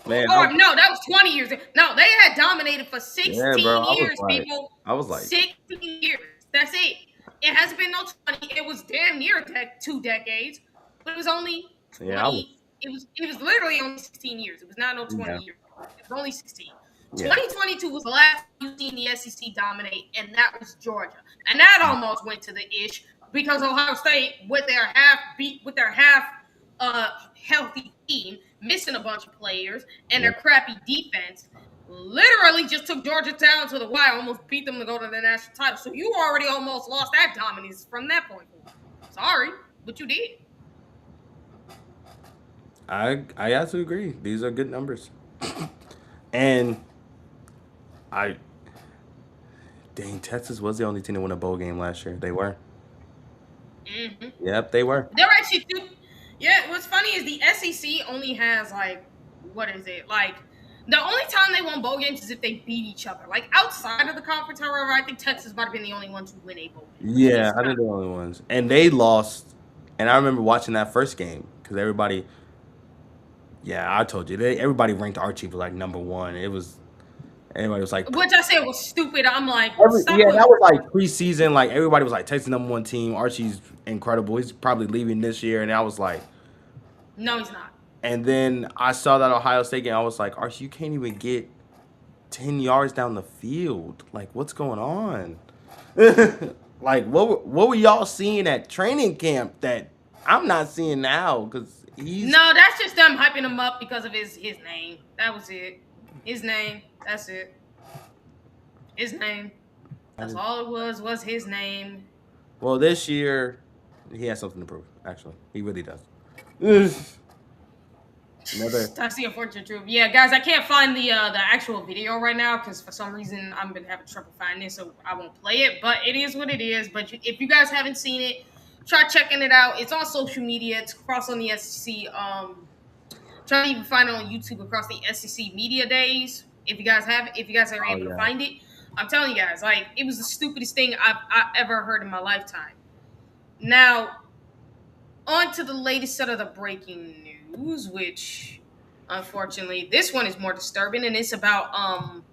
Man, Or no, that was 20 years ago. No, they had dominated for yeah, bro. 16 years, people. I was like, 16 years. That's it. It hasn't been no 20. It was damn near 2 decades, but it was only yeah, I was, 20. It was literally only 16 years. It was not no 20 yeah, years. It was only 16. yeah, 2022 was the last time you seen the SEC dominate, and that was Georgia. And that almost went to the ish because Ohio State, with their half healthy team, missing a bunch of players, and yeah. their crappy defense, literally just took Georgia down to the wire, almost beat them to go to the national title. So you already almost lost that dominance from that point forward. Sorry, but you did. I absolutely agree. These are good numbers, and I dang Texas was the only team to win a bowl game last year. They were. Mm-hmm. Yep, they were. They're actually two. Yeah, what's funny is the SEC only has like what is it like? The only time they won bowl games is if they beat each other. Like outside of the conference, however, I think Texas might have been the only ones who win a bowl game, which Yeah, is I kind think of they're the only ones, and they lost. And I remember watching that first game because everybody. Yeah, I told you. Everybody ranked Archie for like number one. It was, Everybody was like, which I said was stupid. I'm like, stop yeah, putting that was pressure like on. preseason. Like everybody was like Texas number one team. Archie's incredible. He's probably leaving this year, and I was like, No, he's not. and then I saw that Ohio State game. I was like, Archie, you can't even get 10 yards down the field. Like, what's going on? Like, what were y'all seeing at training camp that I'm not seeing now? Because he's No, that's just them hyping him up because of his name. That was it. His name. That's it. His name. That's all it was his name. well this year he has something to prove. Actually, he really does. Another. That's the unfortunate truth. Yeah, guys, I can't find the actual video right now because for some reason I've been having trouble finding it, so I won't play it. But it is what it is. But if you guys haven't seen it, try checking it out. It's on social media. It's across on the SEC. Try to even find it on YouTube across the SEC media days. If you guys are Oh able to yeah. find it, I'm telling you guys, like it was the stupidest thing I ever heard in my lifetime. Now, on to the latest set of the breaking news, which unfortunately this one is more disturbing, and it's about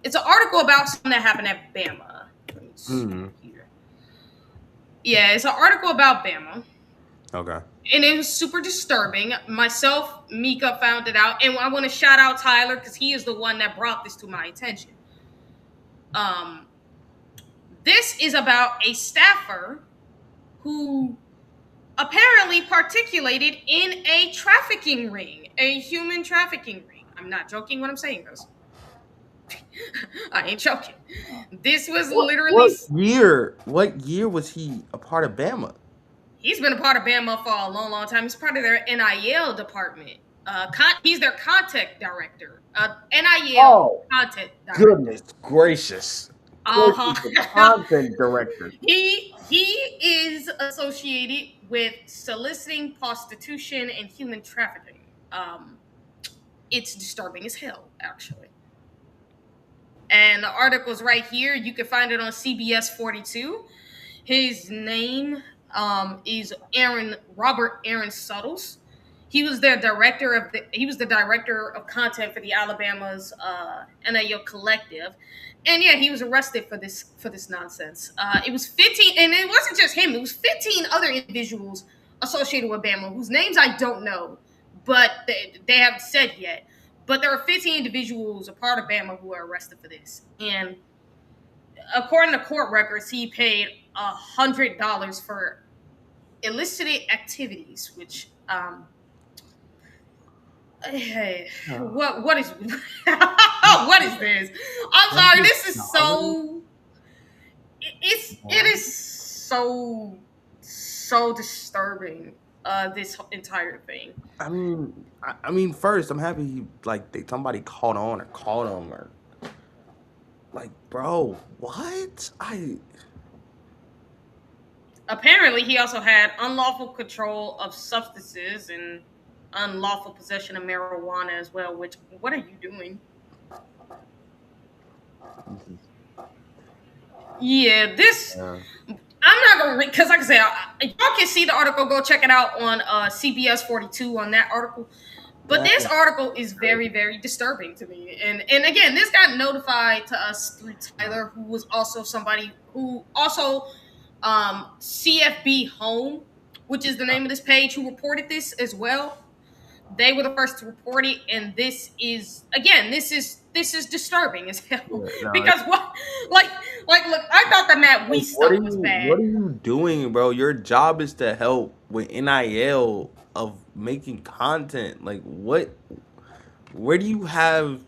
it's an article about something that happened at Bama. Let me see Hmm. here. Yeah, it's an article about Bama. Okay. And it was super disturbing. Myself, Mika found it out, and I want to shout out Tyler because he is the one that brought this to my attention. Um, this is about a staffer who apparently particulated in a trafficking ring, a human trafficking ring. I'm not joking when I'm saying this. I ain't joking. This was literally. What year was he a part of Bama? He's been a part of Bama for a long, long time. He's part of their NIL department. He's their content director. NIL Oh, content director. goodness gracious. Uh He's the huh. content director. he is associated with soliciting prostitution and human trafficking. It's disturbing as hell, actually. And the article's right here. You can find it on CBS 42. His name is Robert Aaron Suttles. He was the director of content for the Alabama's NIL collective. And yeah, he was arrested for this nonsense. It was 15, and it wasn't just him. It was 15 other individuals associated with Bama whose names I don't know, but they haven't said yet. But there are 15 individuals a part of Bama who are arrested for this. And according to court records, he paid $100 for illicit activities, which hey, what is what is this? I'm sorry. This is so. It is so disturbing. This entire thing. I mean, first, I'm happy somebody caught on or caught him or like, bro, what? Apparently, he also had unlawful control of substances and unlawful possession of marijuana as well. Which, what are you doing? Yeah, this. Yeah. I'm not gonna read because, like I said, y'all can see the article. Go check it out on CBS 42 on that article. But That this is article is very, crazy. very disturbing to me. And again, this got notified to us through Tyler, who was also somebody who also CFB Home, which is the name of this page, who reported this as well. They were the first to report it, and this is disturbing as hell. Yeah, no, Because what like look, I thought the Matt like, Weiss stuff was what bad. are you doing, bro? Your job is to help with NIL of making content. Like, where do you have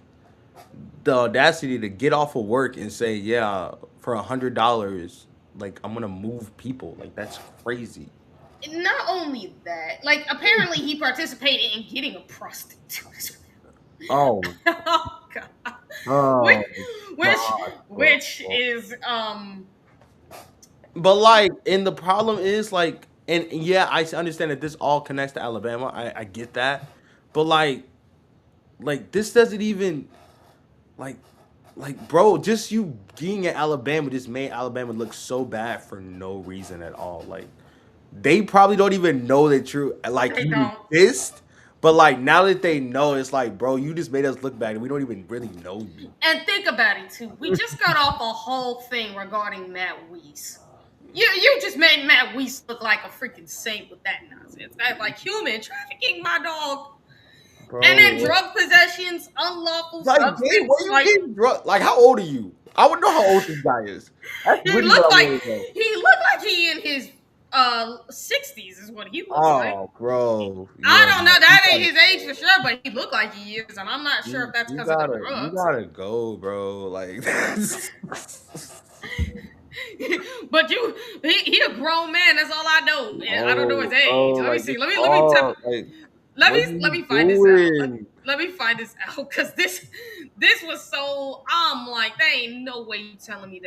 the audacity to get off of work and say, yeah, for $100, like I'm gonna move people? Like, that's crazy. Not only that, like apparently he participated in getting a prostitute. Oh, Oh god. Which oh, which God, which bro. is But like, and the problem is like, and yeah, I understand that this all connects to Alabama. I get that, but like this doesn't even like bro, just you being at Alabama just made Alabama look so bad for no reason at all. Like they probably don't even know that you're like they you don't. exist, But like now that they know, it's like, bro, you just made us look bad, and we don't even really know you. And think about it too. We just got off a whole thing regarding Matt Weiss. You just made Matt Weiss look like a freaking saint with that nonsense. Like human trafficking, my dog. And then Bro, drug possessions, unlawful like, dude, substance. where you Like getting drunk? Like, how old are you? I would know how old this guy is. That's he really what looked I like want to know. he in his 60s is what he looks like. Oh, bro, I yo, don't know. you That ain't gotta his age for go. sure, but he looked like he is, and I'm not sure if that's You because of the gotta, you drugs. gotta go, bro. Like, that's... But he a grown man. That's all I know. And I don't know his oh, age. bro, Let me like, see. it's Let me tap. all like, what are Let you me find this out. doing? Let me find this out because this was so. I'm like, there ain't no way you telling me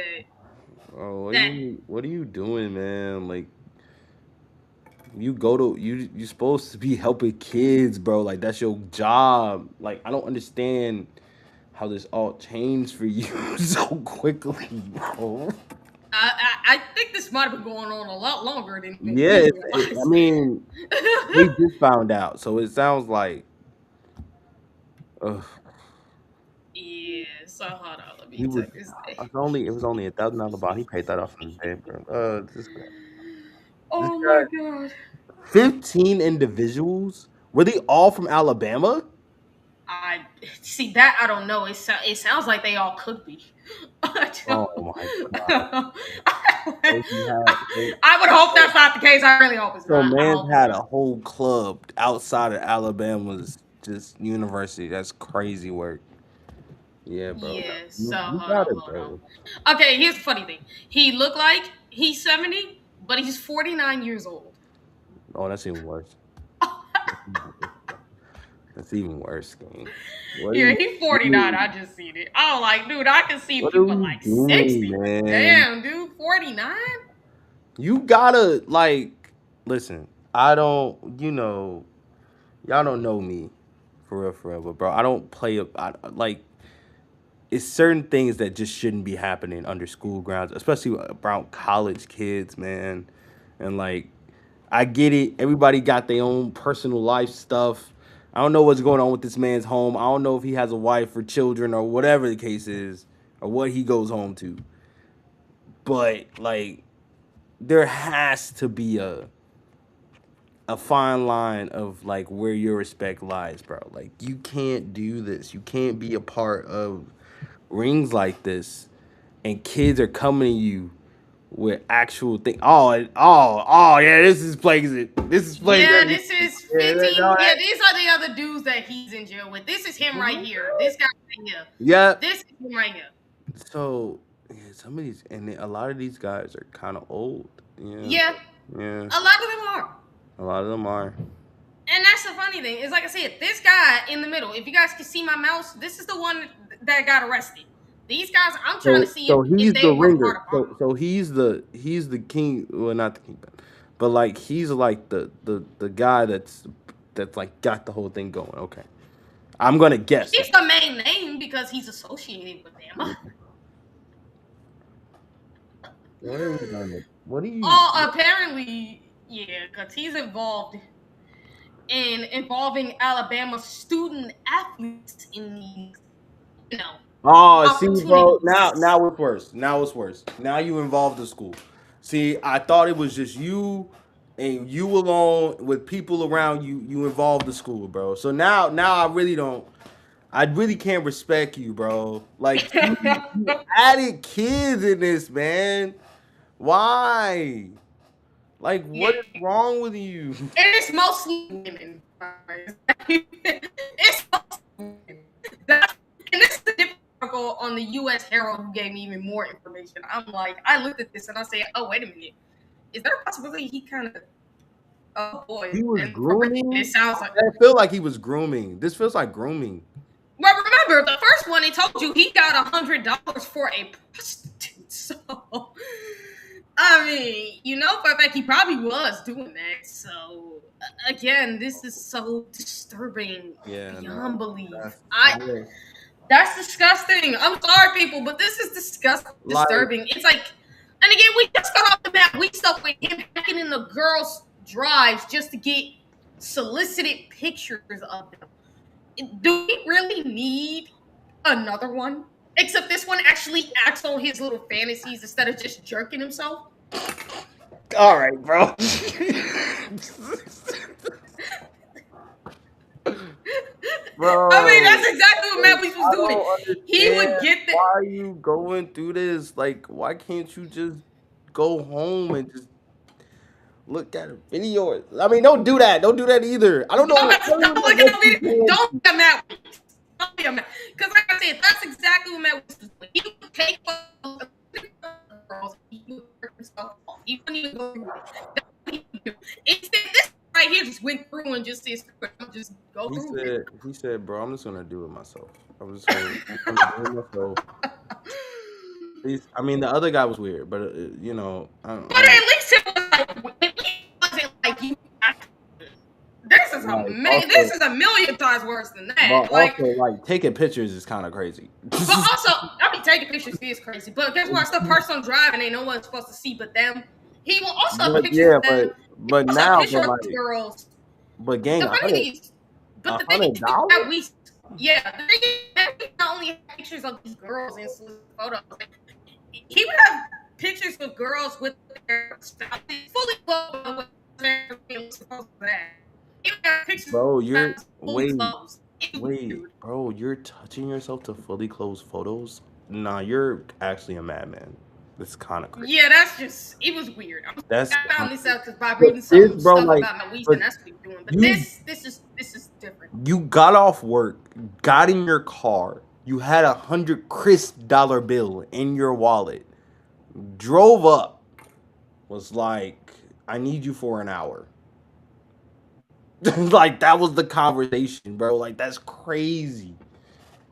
Oh, that what are you doing, man? Like, you go to you supposed to be helping kids, bro. Like that's your job. Like I don't understand how this all changed for you so quickly, bro. I think this might have been going on a lot longer than Yeah, we I realize. mean, they just found out, so it sounds like ugh, Yeah. So hold on. Let he me was. check this thing. It was only $1,000 bond. He paid that off in a day, bro. This Oh my guy, god. 15 individuals. Were they all from Alabama? I see that. I don't know. It sounds like they all could be. I Oh don't. my god. So he had I would hope that's not the case. I really hope it's so not. I man's hope it's had not. a whole club outside of Alabama's just university. That's crazy work. Yeah, bro. Yeah. So You hold on, gotta hold go. on. Okay. Here's the funny thing. He looked like he's 70, but he's 49 years old. Oh, that's even worse. That's even worse, gang. What are Yeah, you he's 49. I doing? just seen it. I was like, dude, I can see What are people we like doing, 60. man? Damn, dude, 49? You gotta like listen. I don't. Y'all don't know me for real, forever, bro. I don't play. Like it's certain things that just shouldn't be happening under school grounds, especially around college kids, man. And like, I get it. Everybody got their own personal life stuff. I don't know what's going on with this man's home. I don't know if he has a wife or children or whatever the case is, or what he goes home to. But like, there has to be a fine line of like where your respect lies, bro. Like you can't do this. You can't be a part of rings like this, and kids are coming to you with actual thing. Yeah, this is plays it. This is plays Yeah, everything. this is Yeah, 15. no, Yeah, these are the other dudes that he's in jail with. This is him right here. This guy right here. yeah. This is him right here. So yeah, some of these and a lot of these guys are kind of old. Yeah, Yeah, yeah. a lot of them are. A lot of them are. And that's the funny thing. Is like I said, this guy in the middle, if you guys can see my mouse, this is the one that got arrested. These guys, I'm trying to see So if he's the they were ringer. part of Bama. So he's the king. Well, not the kingpin, but like he's like the guy that's like got the whole thing going. Okay, I'm gonna guess. He's the main name because he's associated with Bama. What are we gonna? What are you? Oh, apparently, yeah, because he's involved in involving Alabama student athletes in these, you know, Oh, see, bro. opportunities. Now it's worse. Now it's worse. Now you involved the school. See, I thought it was just you and you alone with people around you. You involved the school, bro. So now I really don't. I really can't respect you, bro. Like you added kids in this, man. Why? Like, Yeah, what is wrong with you? it's mostly women. It's mostly women. That's, and this is a different article on the U.S. Herald who gave me even more information. I'm like, I looked at this and I said, oh, wait a minute. Is there a possibility he kind of, oh boy, He was and for Brittany, it grooming. sounds like, I feel like he was grooming. This feels like grooming. well, remember, the first one, he told you he got $100 for a prostitute. So, I mean, you know, for a fact, he probably was doing that. So, again, this is so disturbing Yeah, beyond no. belief. That's That's disgusting. I'm sorry, people, but this is disgusting, like disturbing. It's like, and again, we just got off the map. We stuff with him hacking in the girls' drives just to get solicited pictures of them. Do we really need another one? Except this one actually acts on his little fantasies instead of just jerking himself. All right, bro. I mean, Bro, that's exactly what Matt Weiss was I doing. don't He understand would get the. why are you going through this. Like, why can't you just go home and just look at a video? I mean, don't do that. Don't do that either. I don't know. I don't Don't even know look at what the you video. can. Don't be a Matt Weiss. Don't be a Matt. Because, like I said, that's exactly what Matt Weiss was doing. He would take photos of girls. He would work himself off. He wouldn't even go through it. That's what he would do. Instead, this right here just went through and just says, just go through it. He said, bro, I'm just gonna do it myself. I'm just gonna do it myself. I mean, the other guy was weird, but you know, But at least it was like, it wasn't like you. This is this is a million times worse than that. But Like, also, like, taking pictures is kind of crazy. but also, I mean, taking pictures is crazy. But guess what? It's the person driving, ain't no one supposed to see but them. He will also have pictures of them. but Also, now, picture of girls. but gang, The funny thing is, but the thing is $100? that we, yeah, the thing is that we not only have pictures of these girls in photos. He would have pictures of girls with their spouses fully clothed with their supposed to that. He would have pictures Bro, of you're fully wait, clothed. bro, you're touching yourself to fully closed photos. Nah, you're actually a madman. That's kind of crazy. Yeah, that's just, it was weird. I found this out because by But reading some this, bro, stuff like, about my weeks, but and that's what he's doing. But you- this is different. You got off work, got in your car, you had $100 crisp dollar bill in your wallet, drove up, was like, I need you for an hour. Like, that was the conversation, bro. Like, that's crazy.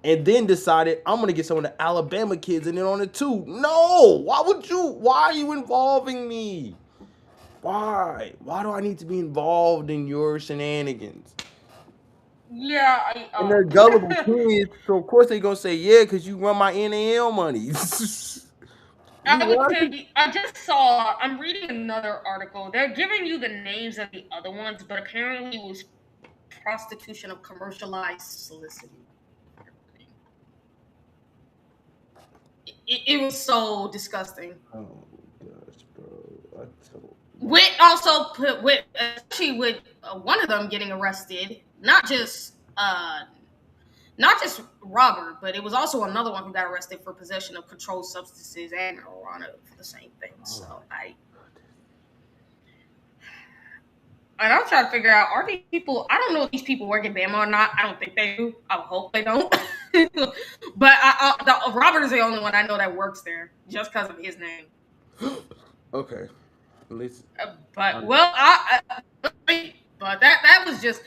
And then decided I'm gonna get some of the Alabama kids in it on it too. No, why are you involving me? Why do I need to be involved in your shenanigans? Yeah, And they're gullible kids, so of course they gonna say yeah, cause you run my NAL money. I would tell you, I just saw, I'm reading another article. They're giving you the names of the other ones, but apparently it was prostitution of commercialized soliciting. It was so disgusting. Oh gosh, bro. With also put with actually with one of them getting arrested, not just Robert, but it was also another one who got arrested for possession of controlled substances and marijuana for the same thing. So I'm trying to figure out, are these people, I don't know if these people work at Bama or not. I don't think they do. I hope they don't. But Robert is the only one I know that works there just because of his name. Okay. At least. But that was just,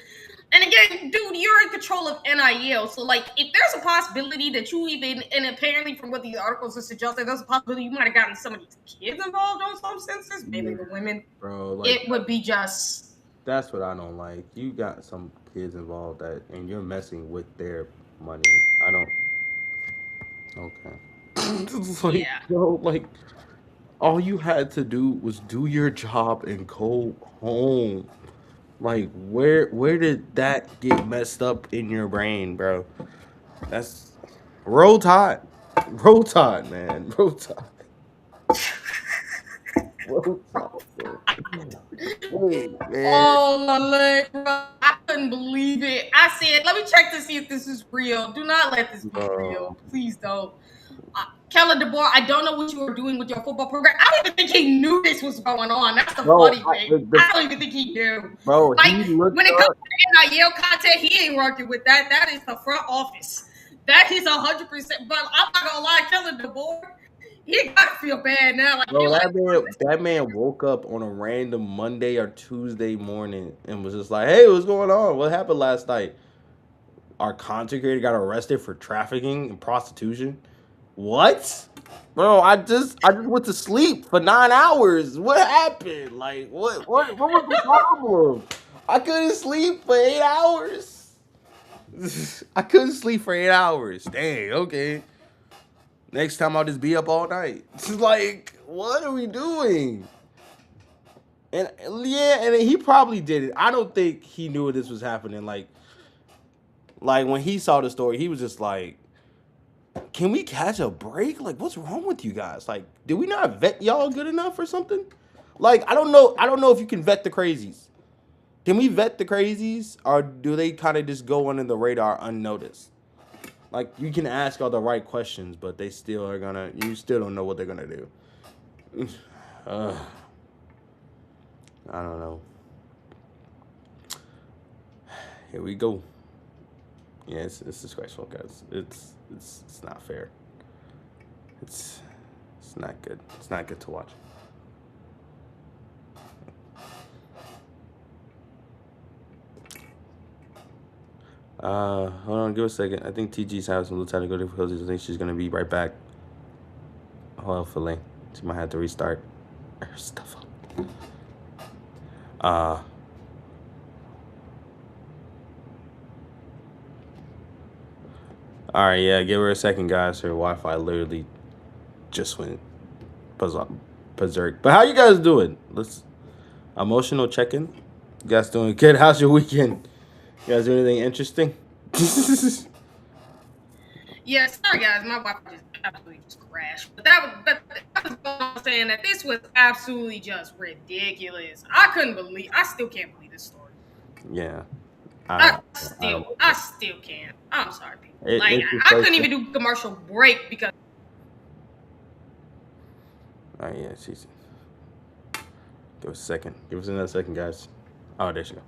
and again, dude, you're in control of NIL. So like, if there's a possibility that you even, and apparently from what these articles are suggesting, there's a possibility you might have gotten some of these kids involved on some senses, mainly the women. Bro, like, it would be just. That's what I don't like. You got some kids involved and you're messing with their money. I don't. Okay. Like, Yeah. bro, like, all you had to do was do your job and go home. Like, where did that get messed up in your brain, bro? That's roll tide, man, roll tide. Roll tide, bro. Wait, man. Oh my leg, bro. I couldn't believe it. I said, let me check to see if this is real. Do not let this be real. Please don't. Kellen DeBoer, I don't know what you were doing with your football program. I don't even think he knew this was going on. That's the funny thing. I don't even think he knew. Bro, like, when it comes to NIL content, he ain't working with that. That is the front office. That is 100%. But I'm not gonna lie, Kellen DeBoer, he gotta feel bad now. Like, bro, that man woke up on a random Monday or Tuesday morning and was just like, "Hey, what's going on? What happened last night? Our content creator got arrested for trafficking and prostitution." What? Bro, I just went to sleep for 9 hours. What happened? Like, what was the problem? I couldn't sleep for 8 hours. I couldn't sleep for 8 hours. Dang, okay. Next time I'll just be up all night. It's like, what are we doing? And yeah, and he probably did it. I don't think he knew this was happening. Like when he saw the story, he was just like, "Can we catch a break? Like, what's wrong with you guys? Like, did we not vet y'all good enough or something? Like, I don't know. I don't know if you can vet the crazies. Can we vet the crazies, or do they kind of just go under the radar unnoticed? Like, you can ask all the right questions, but they still are gonna. You still don't know what they're gonna do. Uh, I don't know. Here we go. Yeah, it's disgraceful, guys. It's not fair. It's it's not good. It's not good to watch. Hold on, give a second. I think TG's having some little technical difficulties. I think she's gonna be right back. Hopefully, she might have to restart her stuff up. Uh, all right, yeah, give her a second, guys. Her Wi-Fi literally just went berserk. But how you guys doing? Let's emotional check-in. You guys doing good? How's your weekend? You guys do anything interesting? Yeah, sorry guys, my Wi-Fi just absolutely just crashed. But that was going on saying that this was absolutely just ridiculous. I still can't believe this story. Yeah, I I don't. I still can't. I'm sorry, people. Like It's just I so. couldn't even do commercial break because Oh yeah, she's. Give us a second. Give us another second, guys. Oh, there she go.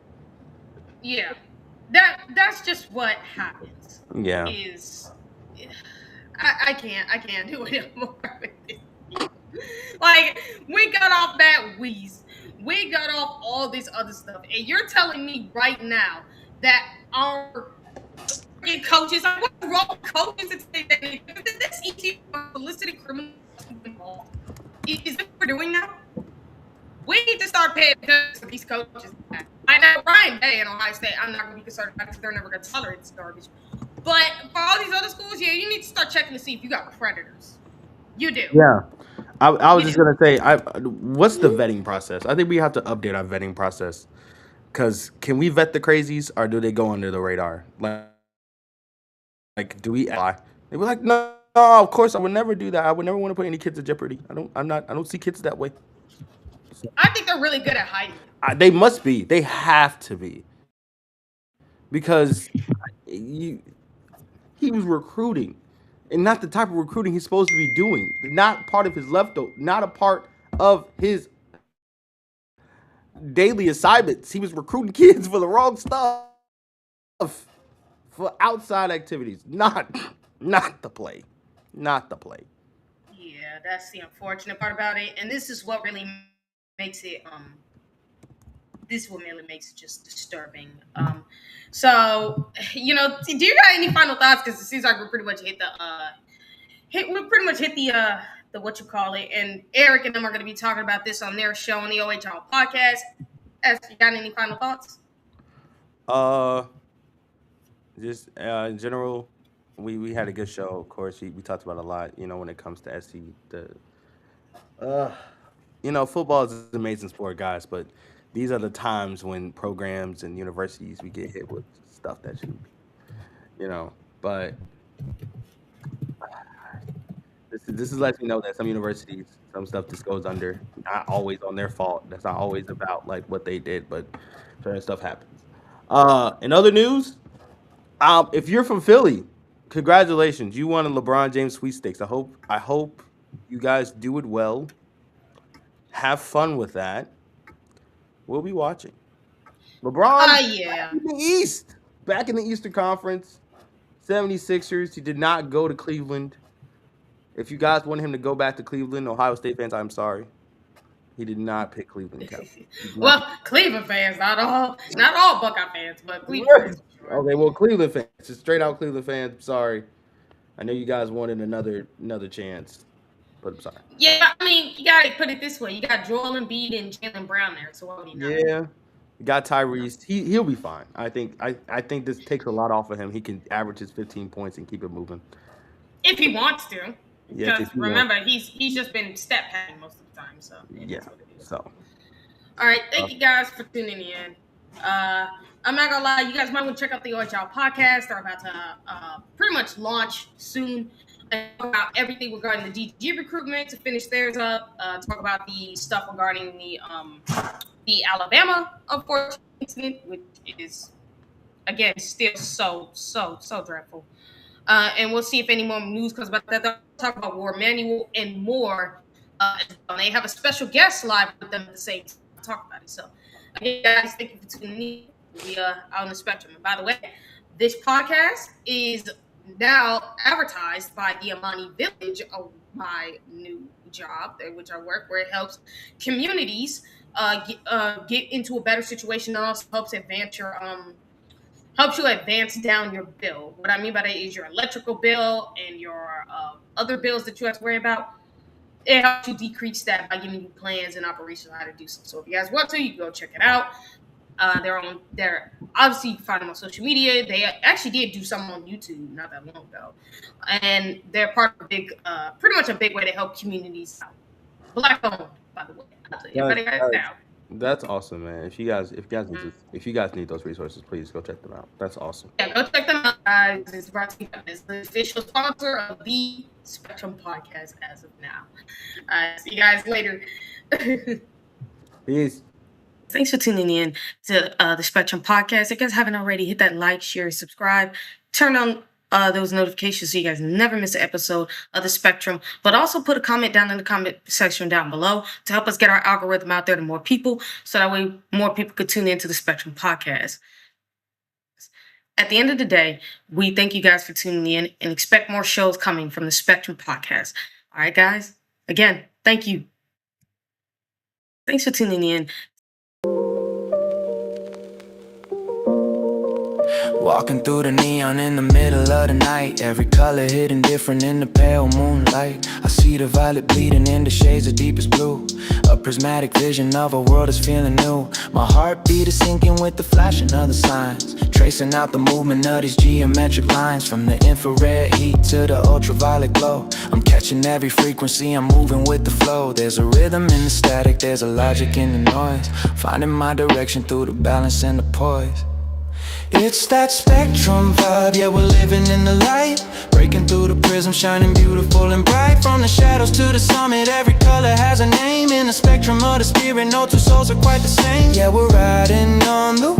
yeah, that's just what happens. Yeah. Is I can't do it anymore with this. Like we got off that wheeze, we got off all this other stuff, and you're telling me right now that our coaches, like, what's wrong with coaches and say that this easy soliciting criminals involved? Is that what we're doing now? We need to start paying attention to these coaches. I know Ryan Day and Ohio State, I'm not going to be concerned about it because they're never going to tolerate this garbage. But for all these other schools, yeah, you need to start checking to see if you got predators. You do. Yeah. I was You just do. gonna say, what's the vetting process? I think we have to update our vetting process. Cause can we vet the crazies, or do they go under the radar? Like, do we lie? They were like, no, of course I would never do that. I would never want to put any kids in jeopardy. I don't see kids that way. I think they're really good at hiding it. They must be. They have to be. Because you, he was recruiting, and not the type of recruiting he's supposed to be doing. Not part of his leftover. Not a part of his daily assignments. He was recruiting kids for the wrong stuff, for outside activities. Not the play. Not the play. Yeah, that's the unfortunate part about it. And this is what really makes it this is what really makes it just disturbing. So do you got any final thoughts? Because it seems like we pretty much hit the what you call it, and Eric and them are going to be talking about this on their show on the OHL podcast. You got any final thoughts? Uh, just in general, we had a good show. Of course, we talked about a lot. When it comes to SC, uh, football is an amazing sport, guys. But these are the times when programs and universities we get hit with stuff that shouldn't be. But this is lets me know that some universities, some stuff just goes under. Not always on their fault. That's not always about like what they did, but certain stuff happens. In other news, if you're from Philly, congratulations, you won a LeBron James sweepstakes. I hope you guys do it well. Have fun with that. We'll be watching. LeBron Yeah. in the East, back in the Eastern Conference, 76ers. He did not go to Cleveland. If you guys want him to go back to Cleveland, Ohio State fans, I'm sorry. He did not pick Cleveland, Kevin. Well, Cleveland fans, not all Buckeye fans, but Cleveland fans for sure. Okay, well, Cleveland fans, just straight out Cleveland fans. I'm sorry. I know you guys wanted another chance, but I'm sorry. Yeah, I mean, you gotta put it this way: you got Joel Embiid and Jalen Brown there, so what do you know? Yeah, you got Tyrese. He'll be fine. I think this takes a lot off of him. He can average his 15 points and keep it moving. If he wants to, Yeah, because remember he's just been step packing most of the time, so it yeah. is what it is. So All right, thank you guys for tuning in. I'm not gonna lie, you guys might want to check out the OHL podcast. They're about to pretty much launch soon and talk about everything regarding the DG recruitment to finish theirs up. Talk about the stuff regarding the Alabama, of course, incident, which is again still so dreadful. And we'll see if any more news comes about that. They'll talk about War Manual and more. They have a special guest live with them at the same time to talk about it. So, again, guys, thank you for tuning in. We are out on the spectrum. And by the way, this podcast is now advertised by the Amani Village, my new job, which I work, where it helps communities get into a better situation and also helps you advance down your bill. What I mean by that is your electrical bill and your other bills that you have to worry about. It helps you decrease that by giving you plans and operations on how to do so. So if you guys want to, you can go check it out. They're obviously you can find them on social media. They actually did do something on YouTube not that long ago, and they're part of a big, pretty much a big way to help communities out. Black owned, by the way. Everybody got it down. That's awesome, man. If you guys need those resources, please go check them out. That's awesome. Yeah, go check them out, guys. It's brought to you as the official sponsor of the Spectrum Podcast as of now. See you guys later. Peace. Thanks for tuning in to the Spectrum Podcast. If you guys haven't already, hit that like, share, subscribe, turn on those notifications so you guys never miss an episode of the Spectrum. But also put a comment down in the comment section down below to help us get our algorithm out there to more people, so that way more people could tune into the Spectrum Podcast. At the end of the day, we thank you guys for tuning in and expect more shows coming from the Spectrum Podcast. All right, guys. Again, thank you. Thanks for tuning in. Walking through the neon in the middle of the night, every color hidden different in the pale moonlight. I see the violet bleeding into shades of deepest blue, a prismatic vision of a world that's feeling new. My heartbeat is syncing with the flashing of the signs, tracing out the movement of these geometric lines. From the infrared heat to the ultraviolet glow, I'm catching every frequency, I'm moving with the flow. There's a rhythm in the static, there's a logic in the noise, finding my direction through the balance and the poise. It's that spectrum vibe, yeah, we're living in the light, breaking through the prism, shining beautiful and bright. From the shadows to the summit, every color has a name. In the spectrum of the spirit, no two souls are quite the same. Yeah, we're riding on the